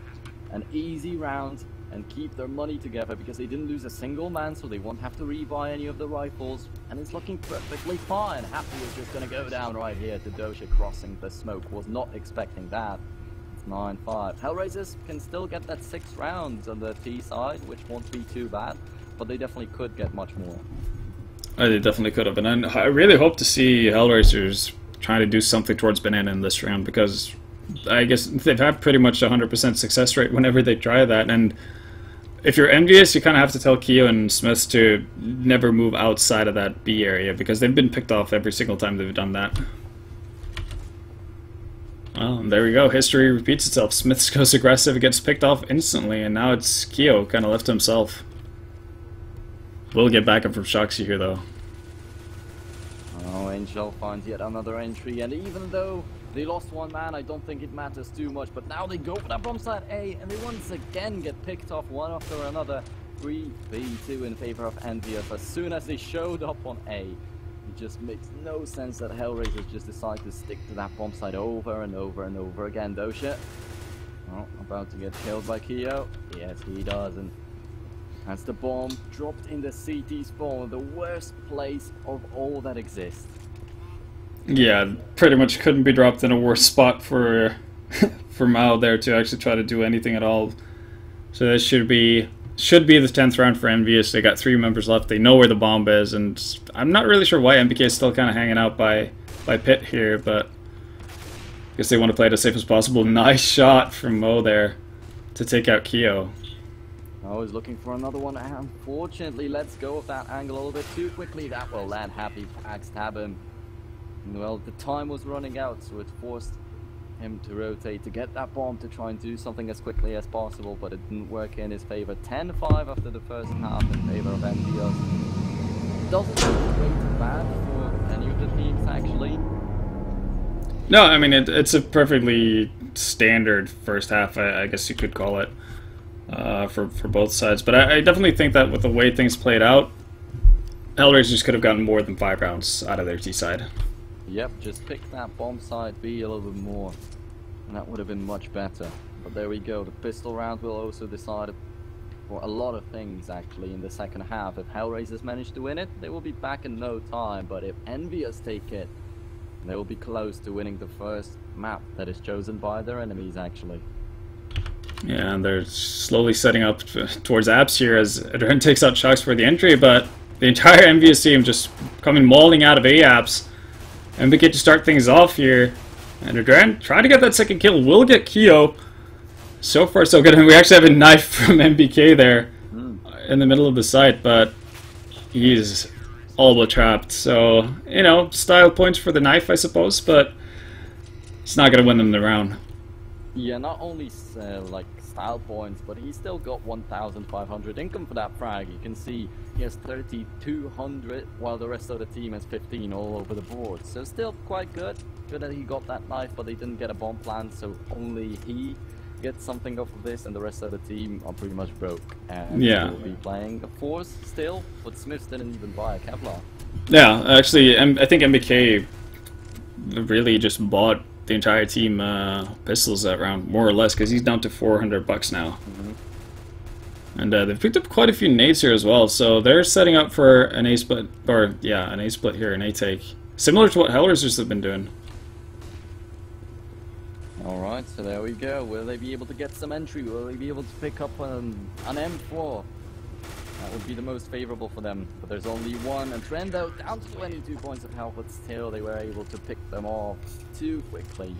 an easy round and keep their money together because they didn't lose a single man, so they won't have to rebuy any of the rifles, and it's looking perfectly fine. Happy is just gonna go down right here to Dosha crossing the smoke. Was not expecting that. 9-5. Hellraisers can still get that 6 rounds on the T side, which won't be too bad, but they definitely could get much more. They definitely could have, and I really hope to see Hellraisers trying to do something towards Banana in this round, because I guess they've had pretty much 100% success rate whenever they try that, and if you're EnvyUs, you kind of have to tell Keo and Smith to never move outside of that B area, because they've been picked off every single time they've done that. Well, there we go. History repeats itself. Smith goes aggressive, it gets picked off instantly, and now it's Keo kind of left to himself. We'll get back up from Shoxy here, though. Oh, Angel finds yet another entry, and even though they lost one man, I don't think it matters too much, but now they go for that bomb site A, and they once again get picked off one after another. 3v2 in favor of EnvyUs. As soon as they showed up on A, it just makes no sense that Hellraisers just decide to stick to that bomb site over and over and over again. Dosha, oh, about to get killed by Keo. Yes, he does, and that's the bomb dropped in the CT spawn, the worst place of all that exists. Yeah, pretty much couldn't be dropped in a worse spot for for Mao there to actually try to do anything at all. So this should be the 10th round for EnvyUs. They got 3 members left. They know where the bomb is, and I'm not really sure why MBK is still kind of hanging out by Pit here, but I guess they want to play it as safe as possible. Nice shot from Mo there to take out Keo. I was looking for another one, and unfortunately, let's go with that angle a little bit too quickly. That will land. Happy backstab him. Well, the time was running out, so it forced him to rotate to get that bomb to try and do something as quickly as possible, but it didn't work in his favor. 10-5 after the first half in favor of EnvyUs. Doesn't look great bad for any of the teams, actually. No, I mean, it's a perfectly standard first half, I guess you could call it, for both sides. But I definitely think that with the way things played out, Hellraisers could have gotten more than 5 rounds out of their T side. Yep, just pick that bomb side B a little bit more, and that would have been much better. But there we go, the pistol round will also decide for a lot of things actually in the second half. If Hellraisers manage to win it, they will be back in no time, but if EnvyUs take it, they will be close to winning the first map that is chosen by their enemies actually. Yeah, and they're slowly setting up towards apps here as Adren takes out Shocks for the entry, but the entire EnvyUs team just coming mauling out of A apps. And we get to start things off here. And Adren trying to get that second kill, will get Keo. So far so good, and we actually have a knife from MBK there in the middle of the site, but he's all but trapped. So, you know, style points for the knife, I suppose, but it's not going to win them the round. Yeah, not only like style points, but he still got 1,500 income for that frag. You can see he has 3,200, while the rest of the team has 15 all over the board. So still quite good. Good that he got that knife, but they didn't get a bomb plant, so only he gets something off of this, and the rest of the team are pretty much broke. And yeah, will be playing a Force still, but Smiths didn't even buy a Kevlar. Yeah, actually, I think MBK really just bought the entire team pistols that round, more or less, because he's down to $400 now. And they've picked up quite a few nades here as well, so they're setting up for an A split, or yeah, an A split here, an A take, similar to what Hellraisers have been doing. Alright, so there we go. Will they be able to get some entry? Will they be able to pick up an M4? That would be the most favorable for them. But there's only one. And Trendo down to 22 points of health, but still they were able to pick them off too quickly.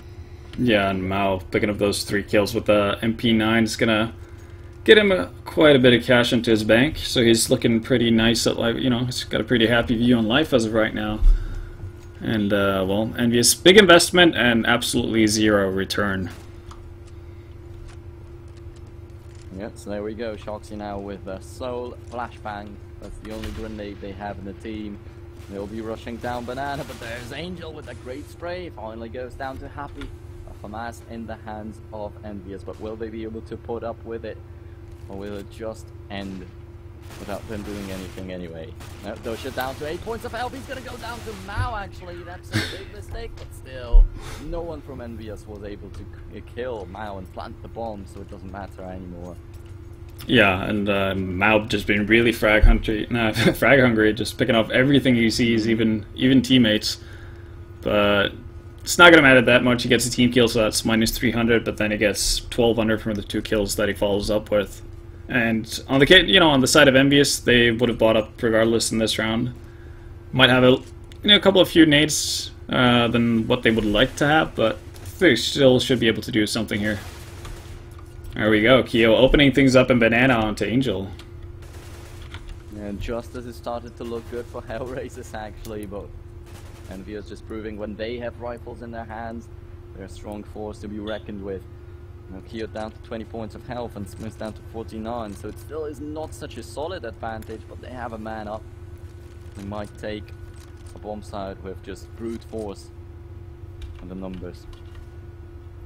Yeah, and Mao picking up those 3 kills with the MP9 is gonna get him quite a bit of cash into his bank. So he's looking pretty nice at life. You know, he's got a pretty happy view on life as of right now. And, well, EnvyUs, big investment and absolutely zero return. Yep, so there we go. Shoxy now with a Soul Flashbang. That's the only grenade they have in the team. They'll be rushing down Banana, but there's Angel with a great spray. Finally goes down to Happy. A FAMAS in the hands of EnvyUs, but will they be able to put up with it? Or will it just end without them doing anything anyway? No, Dosha down to 8 points of health. He's gonna go down to Mao, actually. That's a big mistake, but still, no one from EnvyUs was able to kill Mao and plant the bomb, so it doesn't matter anymore. Yeah, and Mao just been really frag hungry, just picking off everything he sees, even teammates. But it's not gonna matter that much. He gets a team kill, so that's minus 300. But then he gets 1,200 from the 2 kills that he follows up with. And on the on the side of EnvyUs, they would have bought up regardless in this round. Might have a couple of few nades than what they would like to have, but they still should be able to do something here. There we go, Keo opening things up and Banana onto Angel. And just as it started to look good for Hellraisers, actually, but EnvyUs just proving when they have rifles in their hands, they're a strong force to be reckoned with. Now Keo down to 20 points of health and Smith down to 49, so it still is not such a solid advantage, but they have a man up. They might take a bomb side with just brute force and the numbers.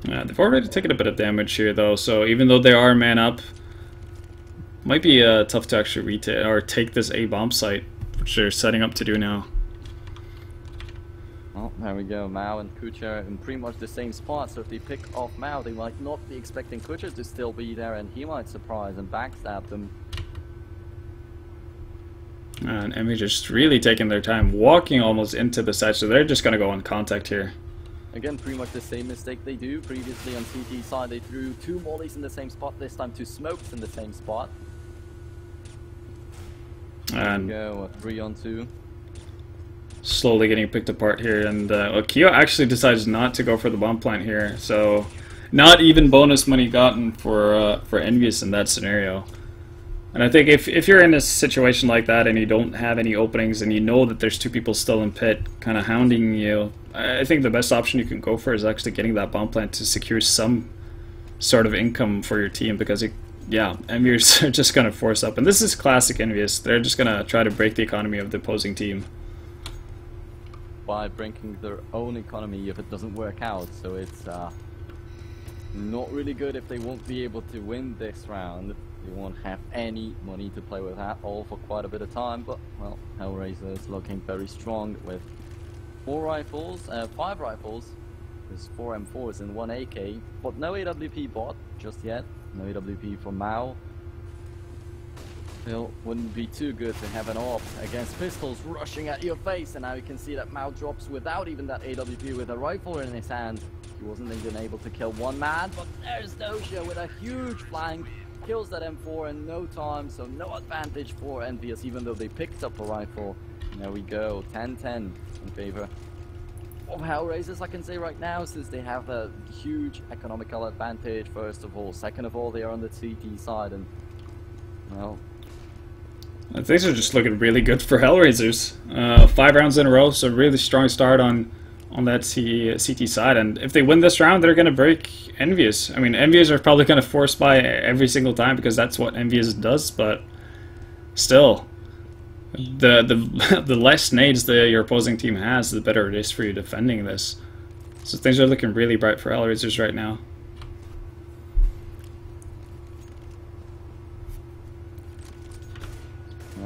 Yeah, they've already taken a bit of damage here though, so even though they are man up, might be tough to actually retake or take this A bomb site, which they're setting up to do now. Well, there we go. Mao and Kucha in pretty much the same spot, so if they pick off Mao, they might not be expecting Kucha to still be there, and he might surprise and backstab them. And Envy just really taking their time, walking almost into the site, so they're just going to go on contact here. Again, pretty much the same mistake they do. Previously on CT side, they threw 2 mollies in the same spot, this time 2 smokes in the same spot. And there we go, a 3-on-2. Slowly getting picked apart here, and Keo actually decides not to go for the bomb plant here, so not even bonus money gotten for EnvyUs in that scenario. And I think if you're in a situation like that and you don't have any openings and you know that there's 2 people still in pit kind of hounding you, I think the best option you can go for is actually getting that bomb plant to secure some sort of income for your team, because yeah, EnvyUs are just going to force up, and this is classic EnvyUs. They're just going to try to break the economy of the opposing team by breaking their own economy if it doesn't work out, so it's not really good if they won't be able to win this round. They won't have any money to play with at all for quite a bit of time, but, well, Hellraiser is looking very strong with 5 rifles. There's 4 M4s and 1 AK, but no AWP bot just yet. No AWP for Mao. Still, wouldn't be too good to have an AWP against pistols rushing at your face, and now you can see that Mao drops without even that AWP with a rifle in his hand. He wasn't even able to kill one man, but there's Dosha with a huge flank. Kills that M4 in no time, so no advantage for EnvyUs, even though they picked up a rifle. And there we go, 10-10 in favor of Hellraisers, I can say right now, since they have a huge economical advantage, first of all. Second of all, they are on the CT side, and, well... Things are just looking really good for Hellraisers. 5 rounds in a row, so really strong start on that CT side. And if they win this round, they're going to break EnvyUs. I mean, EnvyUs are probably going to force buy every single time because that's what EnvyUs does, but still, the less nades your opposing team has, the better it is for you defending this. So things are looking really bright for Hellraisers right now.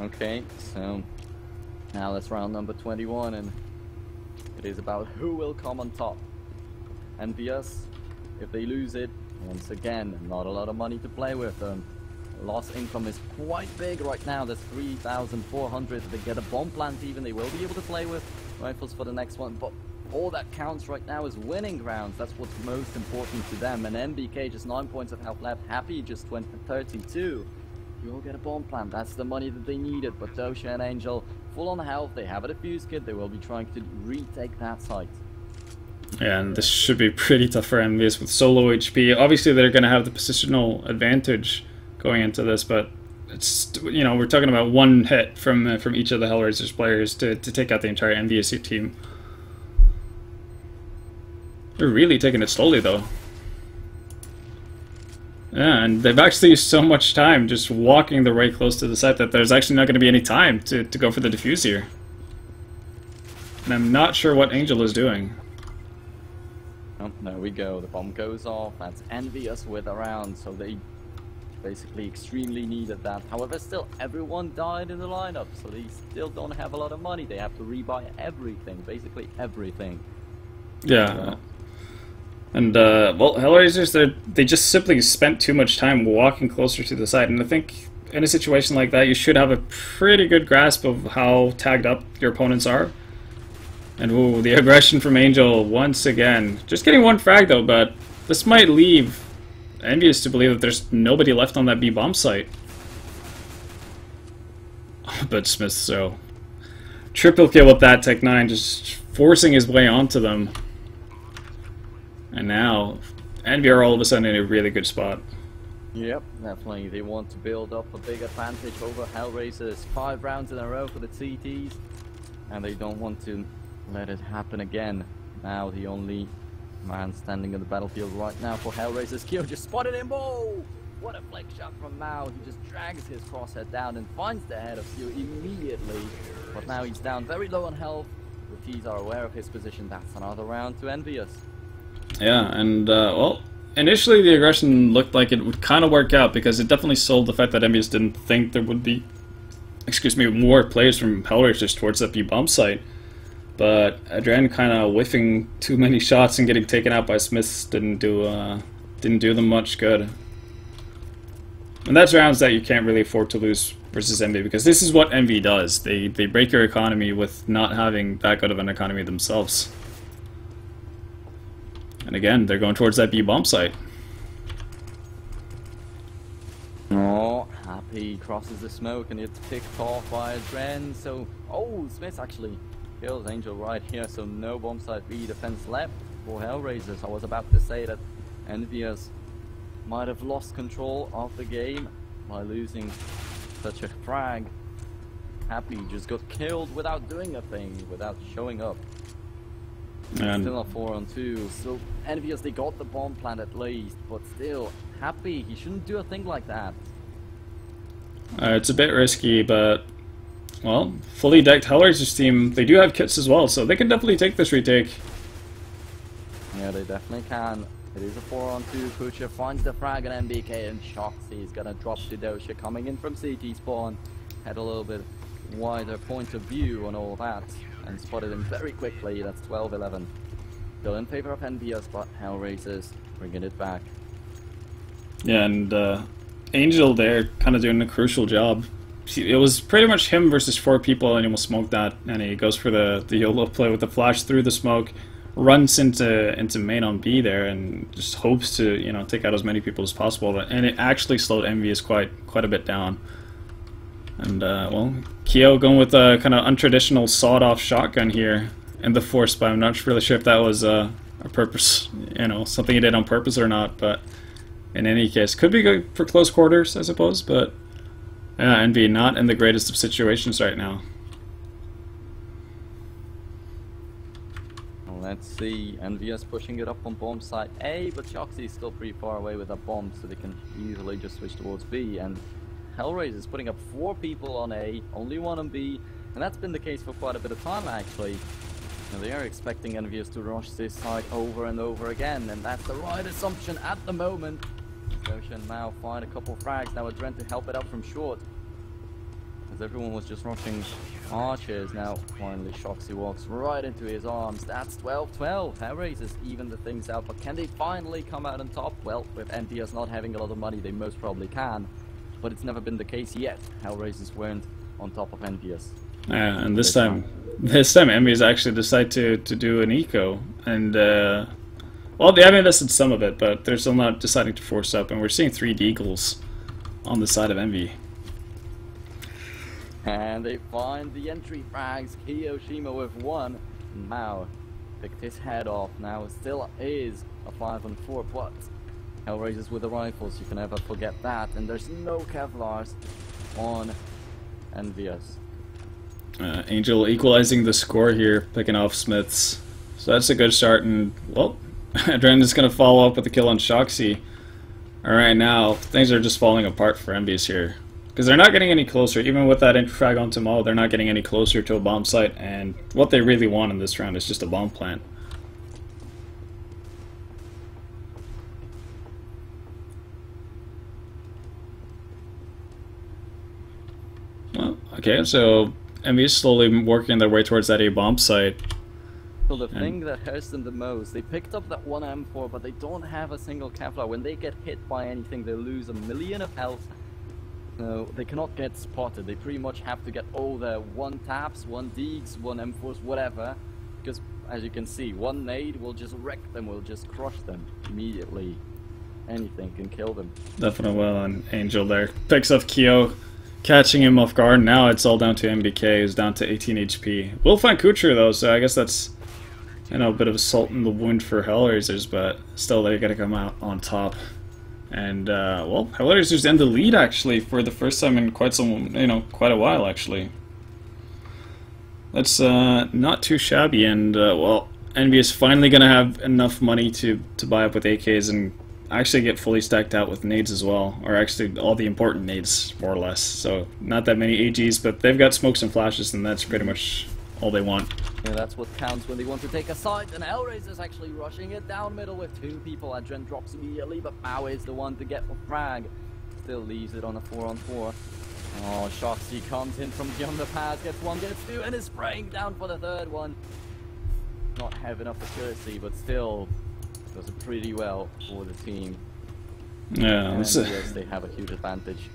Okay, so now that's round number 21, and it is about who will come on top. EnvyUs, if they lose it, once again, not a lot of money to play with. Lost income is quite big right now. There's 3,400. If they get a bomb plant even, they will be able to play with rifles for the next one. But all that counts right now is winning rounds. That's what's most important to them. And MBK just 9 points of health left. Happy just 32. You will get a bomb plant. That's the money that they needed. But Dosha and Angel, full on health. They have a defuse kit. They will be trying to retake that site. Yeah, and this should be pretty tough for EnvyUs with solo HP. Obviously, they're going to have the positional advantage going into this, but it's, you know, we're talking about one hit from each of the Hellraisers players to take out the entire EnvyUs team. They're really taking it slowly, though. Yeah, and they've actually used so much time just walking the way close to the site that there's actually not going to be any time to go for the defuse here. And I'm not sure what Angel is doing. Oh, there we go. The bomb goes off. That's EnvyUs with a round, so they basically extremely needed that. However, still, everyone died in the lineup, so they still don't have a lot of money. They have to rebuy everything, basically everything. Yeah. And, well, Hellraisers, they just simply spent too much time walking closer to the site, and I think in a situation like that, you should have a pretty good grasp of how tagged up your opponents are. And, ooh, the aggression from Angel once again. Just getting one frag, though, but this might leave EnvyUs to believe that there's nobody left on that B-bomb site. But Smith, so... triple kill with that Tech 9, just forcing his way onto them. And now, Envy are all of a sudden in a really good spot. Yep, definitely. They want to build up a big advantage over Hellraisers. 5 rounds in a row for the CTs. And they don't want to let it happen again. Now the only man standing in the battlefield right now for Hellraisers. Kyo just spotted him. Oh! What a flick shot from Mao. He just drags his crosshair down and finds the head of Kyo immediately. But now he's down very low on health. The T's are aware of his position. That's another round to EnvyUs. Yeah, and, well, initially the aggression looked like it would kind of work out because it definitely sold the fact that EnvyUs didn't think there would be, more players from Hellraisers towards that B-bomb site. But Adrian kind of whiffing too many shots and getting taken out by Smiths didn't do them much good. And that's rounds that you can't really afford to lose versus Envy, because this is what Envy does. They break your economy with not having that good of an economy themselves. And again, they're going towards that B-bomb site. Oh, Happy crosses the smoke and it's picked off by Adren. So, oh, Smith actually kills Angel right here. So no bomb site B defense left for Hellraisers. I was about to say that EnvyUs might have lost control of the game by losing such a frag. Happy just got killed without doing a thing, without showing up. And still a 4-on-2, so EnvyUs, they got the bomb plant at least, but still, Happy, he shouldn't do a thing like that. It's a bit risky, but, well, fully decked Hellraisers team, they do have kits as well, so they can definitely take this retake. Yeah, they definitely can. It is a 4-on-2, Kucha finds the frag and MBK and shocks. He's gonna drop to Dosha coming in from CT spawn. Had a little bit wider point of view on all that. And spotted him very quickly. That's 12-11. Still in favor of EnvyUs, but Hellraisers bringing it back. Yeah, and Angel there kind of doing a crucial job. it was pretty much him versus 4 people, and he will smoke that, and he goes for the YOLO play with the flash through the smoke, runs into main on B there, and just hopes to, you know, take out as many people as possible. And it actually slowed EnvyUs quite a bit down. And well, Keo going with a kind of untraditional sawed-off shotgun here in the force, but I'm not really sure if that was a purpose, you know, something he did on purpose or not. But in any case, could be good for close quarters, I suppose. But yeah, Envy not in the greatest of situations right now. Let's see, EnvyUs pushing it up on bomb site A, but Shoxy is still pretty far away with that bomb, so they can easily just switch towards B. And Hellraisers putting up 4 people on A, only 1 on B, and that's been the case for quite a bit of time actually. Now, they are expecting EnvyUs to rush this site over and over again, and that's the right assumption at the moment. Dosha and Mao find a couple frags, now Adren to help it up from short. As everyone was just rushing archers, now finally Shoxy walks right into his arms. That's 12-12. Hellraisers even the things out, but can they finally come out on top? Well, with EnvyUs not having a lot of money, they most probably can. But it's never been the case yet. Hellraisers weren't on top of EnvyUs. Yeah, and this time EnvyUs actually decide to do an eco. And, well, they haven't invested some of it, but they're still not deciding to force up. And we're seeing 3 deagles on the side of Envy. And they find the entry frags. Kiyoshima with 1. Mao picked his head off. Now it still is a 5-on-4, but Hellraisers with the rifles, you can never forget that. And there's no Kevlars on EnvyUs. Angel equalizing the score here, picking off Smiths. So that's a good start, and, well, Adren is going to follow up with a kill on Shoxy. Alright, now, things are just falling apart for EnvyUs here. Because they're not getting any closer, even with that infrag on Tamal, they're not getting any closer to a bomb site, and what they really want in this round is just a bomb plant. Well, okay, so EnvyUs slowly working their way towards that A bomb site. So the thing that hurts them the most, they picked up that 1 M4, but they don't have a single Kevlar. When they get hit by anything, they lose 1,000,000 of health. So they cannot get spotted. They pretty much have to get all their 1 taps, 1 deags, 1 M4s, whatever. Because as you can see, 1 nade will just wreck them, will just crush them immediately. Anything can kill them. Definitely well on Angel there. Picks up Keo, catching him off guard. Now it's all down to MBK, who's down to 18 HP. We'll find Kucher though, so I guess that's, you know, a bit of a salt in the wound for Hellraisers, but still they gotta come out on top. And well, Hellraisers in the lead actually for the first time in quite a while actually. That's not too shabby, and well, Envy is finally gonna have enough money to buy up with AKs and actually get fully stacked out with nades as well, or actually all the important nades more or less. So not that many AGs, but they've got smokes and flashes, and that's pretty much all they want. Yeah, that's what counts when they want to take a site, and Hellraiser's actually rushing it down middle with 2 people. Adren drops immediately, but Mao is the one to get the frag. Still leaves it on a 4-on-4. Oh, Shoxy comes in from the underpass, gets 1, gets 2, and is spraying down for the 3rd one. Not have enough accuracy, but still does it pretty well for the team. Yeah, and yes, they have a huge advantage.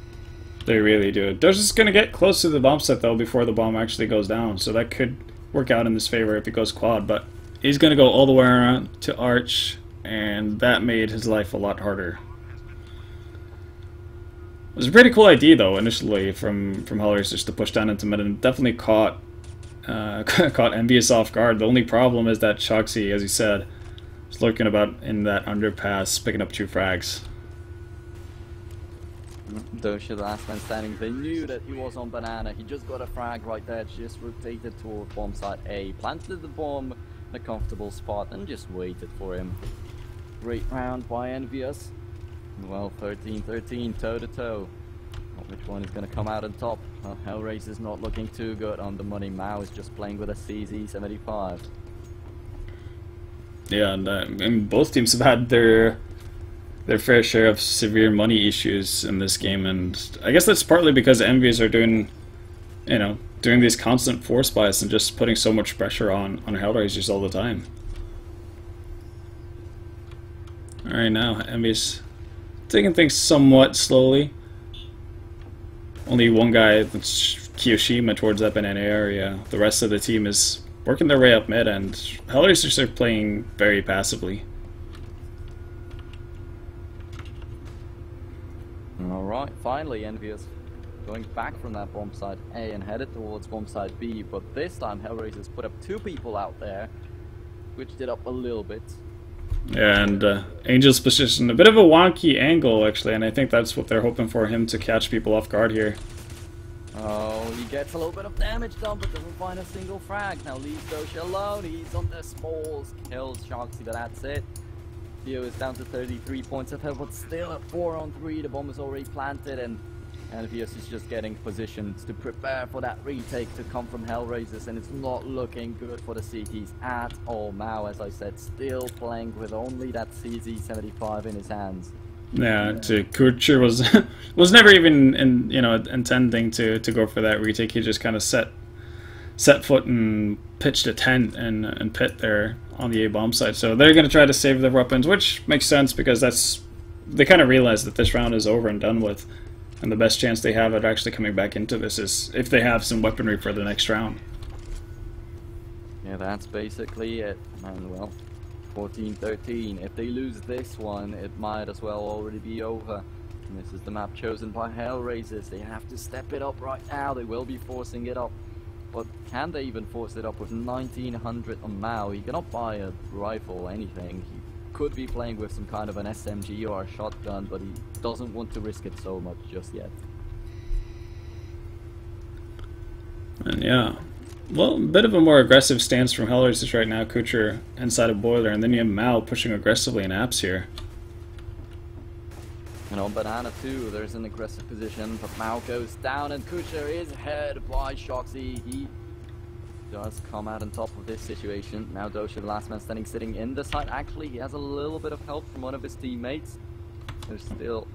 They really do. They're just going to get close to the bomb set, though, before the bomb actually goes down. So that could work out in his favor if it goes quad. But he's going to go all the way around to Arch, and that made his life a lot harder. It was a pretty cool idea, though, initially, from Hellraisers to push down into mid, and definitely caught EnvyUs off guard. The only problem is that Shoxy, as you said, is lurking about in that underpass, picking up 2 frags. Dosha, the last man standing, they knew that he was on banana. He just got a frag right there, just rotated toward bomb site A, planted the bomb in a comfortable spot, and just waited for him. Great round by EnvyUs. Well, 13-13, toe-to-toe. Which one is going to come out on top? Well, Hellraiser's not looking too good on the money. Mao is just playing with a CZ75. Yeah, and both teams have had their fair share of severe money issues in this game, and I guess that's partly because EnvyUs are doing these constant force buys and just putting so much pressure on Hellraisers all the time. Alright, now EnvyUs taking things somewhat slowly. Only one guy, that's Kiyoshima, towards that banana area. The rest of the team is working their way up mid, and Hellraisers are playing very passively. Alright, finally EnvyUs going back from that bomb site A and headed towards bomb site B, but this time Hellraisers put up 2 people out there, switched it up a little bit. Yeah, and Angel's position, a bit of a wonky angle actually, and I think that's what they're hoping for, him to catch people off guard here. Oh, he gets a little bit of damage done, but doesn't find a single frag. Now leaves Doshi alone, he's on the smalls, kills Sharksy, but that's it. Theo is down to 33 points of health, but still at 4-on-3, the bomb is already planted, and EnvyUs is just getting positioned to prepare for that retake to come from Hellraisers, and it's not looking good for the CTs at all. Mao, as I said, still playing with only that CZ75 in his hands. Yeah, Kucher was never even intending to go for that retake. He just kind of set foot and pitched a tent and pit there on the A bomb side. So they're going to try to save their weapons, which makes sense because they kind of realize that this round is over and done with. And the best chance they have at actually coming back into this is if they have some weaponry for the next round. Yeah, that's basically it. And well, 14-13. If they lose this one, it might as well already be over. And this is the map chosen by Hellraisers. They have to step it up right now. They will be forcing it up. But can they even force it up with 1900 on Mao? He cannot buy a rifle or anything. He could be playing with some kind of an SMG or a shotgun, but he doesn't want to risk it so much just yet. And yeah, well, a bit of a more aggressive stance from Hellraisers right now. Kucher inside a boiler, and then you have Mao pushing aggressively in apps here. And on banana too, there's an aggressive position, but Mao goes down, and Kucher is hit by Shoxy. He does come out on top of this situation. Now Doshi, the last man standing, sitting in the side. Actually, he has a little bit of help from one of his teammates. There's still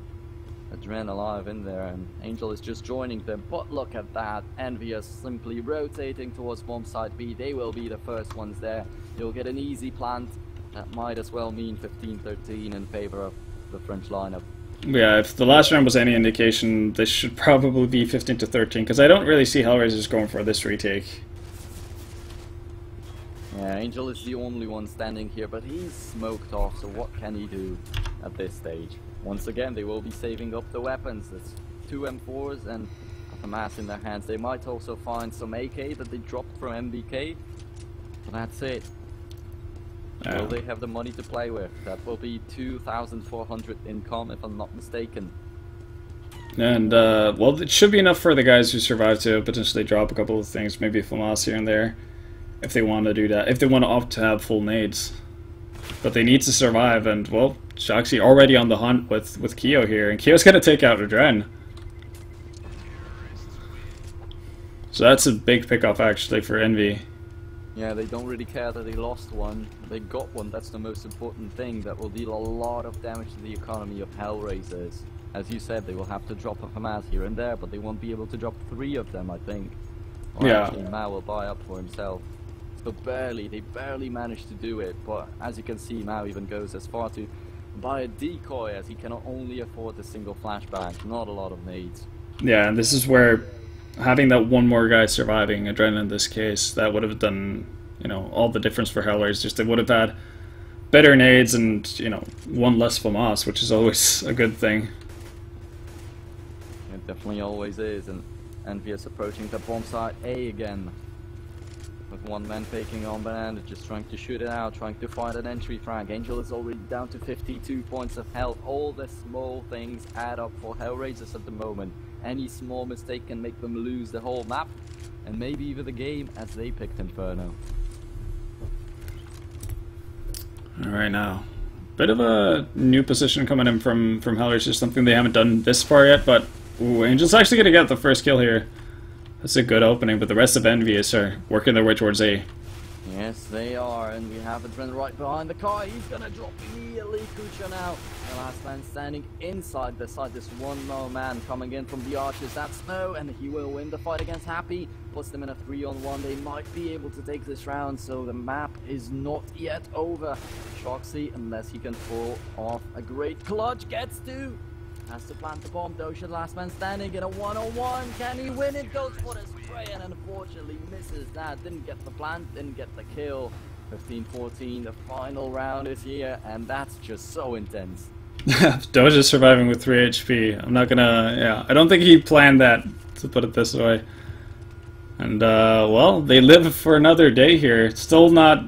a Dren alive in there, and Angel is just joining them. But look at that, EnvyUs simply rotating towards bomb site B. They will be the first ones there. You'll get an easy plant. That might as well mean 15-13 in favor of the French lineup. Yeah, if the last round was any indication, this should probably be 15-13, because I don't really see Hellraisers going for this retake. Yeah, Angel is the only one standing here, but he's smoked off, so what can he do at this stage? Once again, they will be saving up the weapons. There's 2 M4s and a FAMAS in their hands. They might also find some AK that they dropped from MBK, but that's it. Will they have the money to play with? That will be 2,400 income, if I'm not mistaken. And, well, it should be enough for the guys who survive to potentially drop a couple of things, maybe a FAMAS here and there, if they want to do that, if they want to opt to have full nades. But they need to survive, and, well, Shoxy already on the hunt with Kyo here, and Kyo's going to take out Adren. So that's a big pickoff, actually, for Envy. Yeah, they don't really care that they lost one. They got one, that's the most important thing. That will deal a lot of damage to the economy of Hellraisers. As you said, they will have to drop a FAMAS here and there, but they won't be able to drop 3 of them, I think. Or yeah. Actually, Mao will buy up for himself. But they barely managed to do it. But as you can see, Mao even goes as far to buy a decoy, as he can only afford the single flashbang, not a lot of nades. Yeah, and this is where having that one more guy surviving, Adren in this case, that would have done, all the difference for Hellraisers. They would have had better nades and, one less FAMAS, which is always a good thing. It definitely always is, and EnvyUs approaching the bomb site A again. With one man taking on banana, just trying to shoot it out, trying to find an entry frag. Angel is already down to 52 points of health. All the small things add up for Hellraisers at the moment. Any small mistake can make them lose the whole map, and maybe even the game, as they picked Inferno. Alright, now, bit of a new position coming in from Hellraisers, something they haven't done this far yet, but ooh, Angel's actually going to get the first kill here. That's a good opening, but the rest of EnvyUs are working their way towards A. Yes, they are, and we have Adren right behind the car. He's gonna drop immediately. Kucha now. The last man standing inside the side. This one more man coming in from the archers. That's Snow, and he will win the fight against Happy. Puts them in a 3-on-1. They might be able to take this round, so the map is not yet over. Shoxy, unless he can pull off a great clutch, gets to. Has to plant the bomb. Doja, last man standing in a 1-on-1. Can he win it? Goes for the spray and unfortunately misses that. Didn't get the plant, didn't get the kill. 15-14, the final round is here, and that's just so intense. Doja's surviving with 3 HP. I'm not gonna, yeah, I don't think he planned that, to put it this way. And, well, they live for another day here. It's still not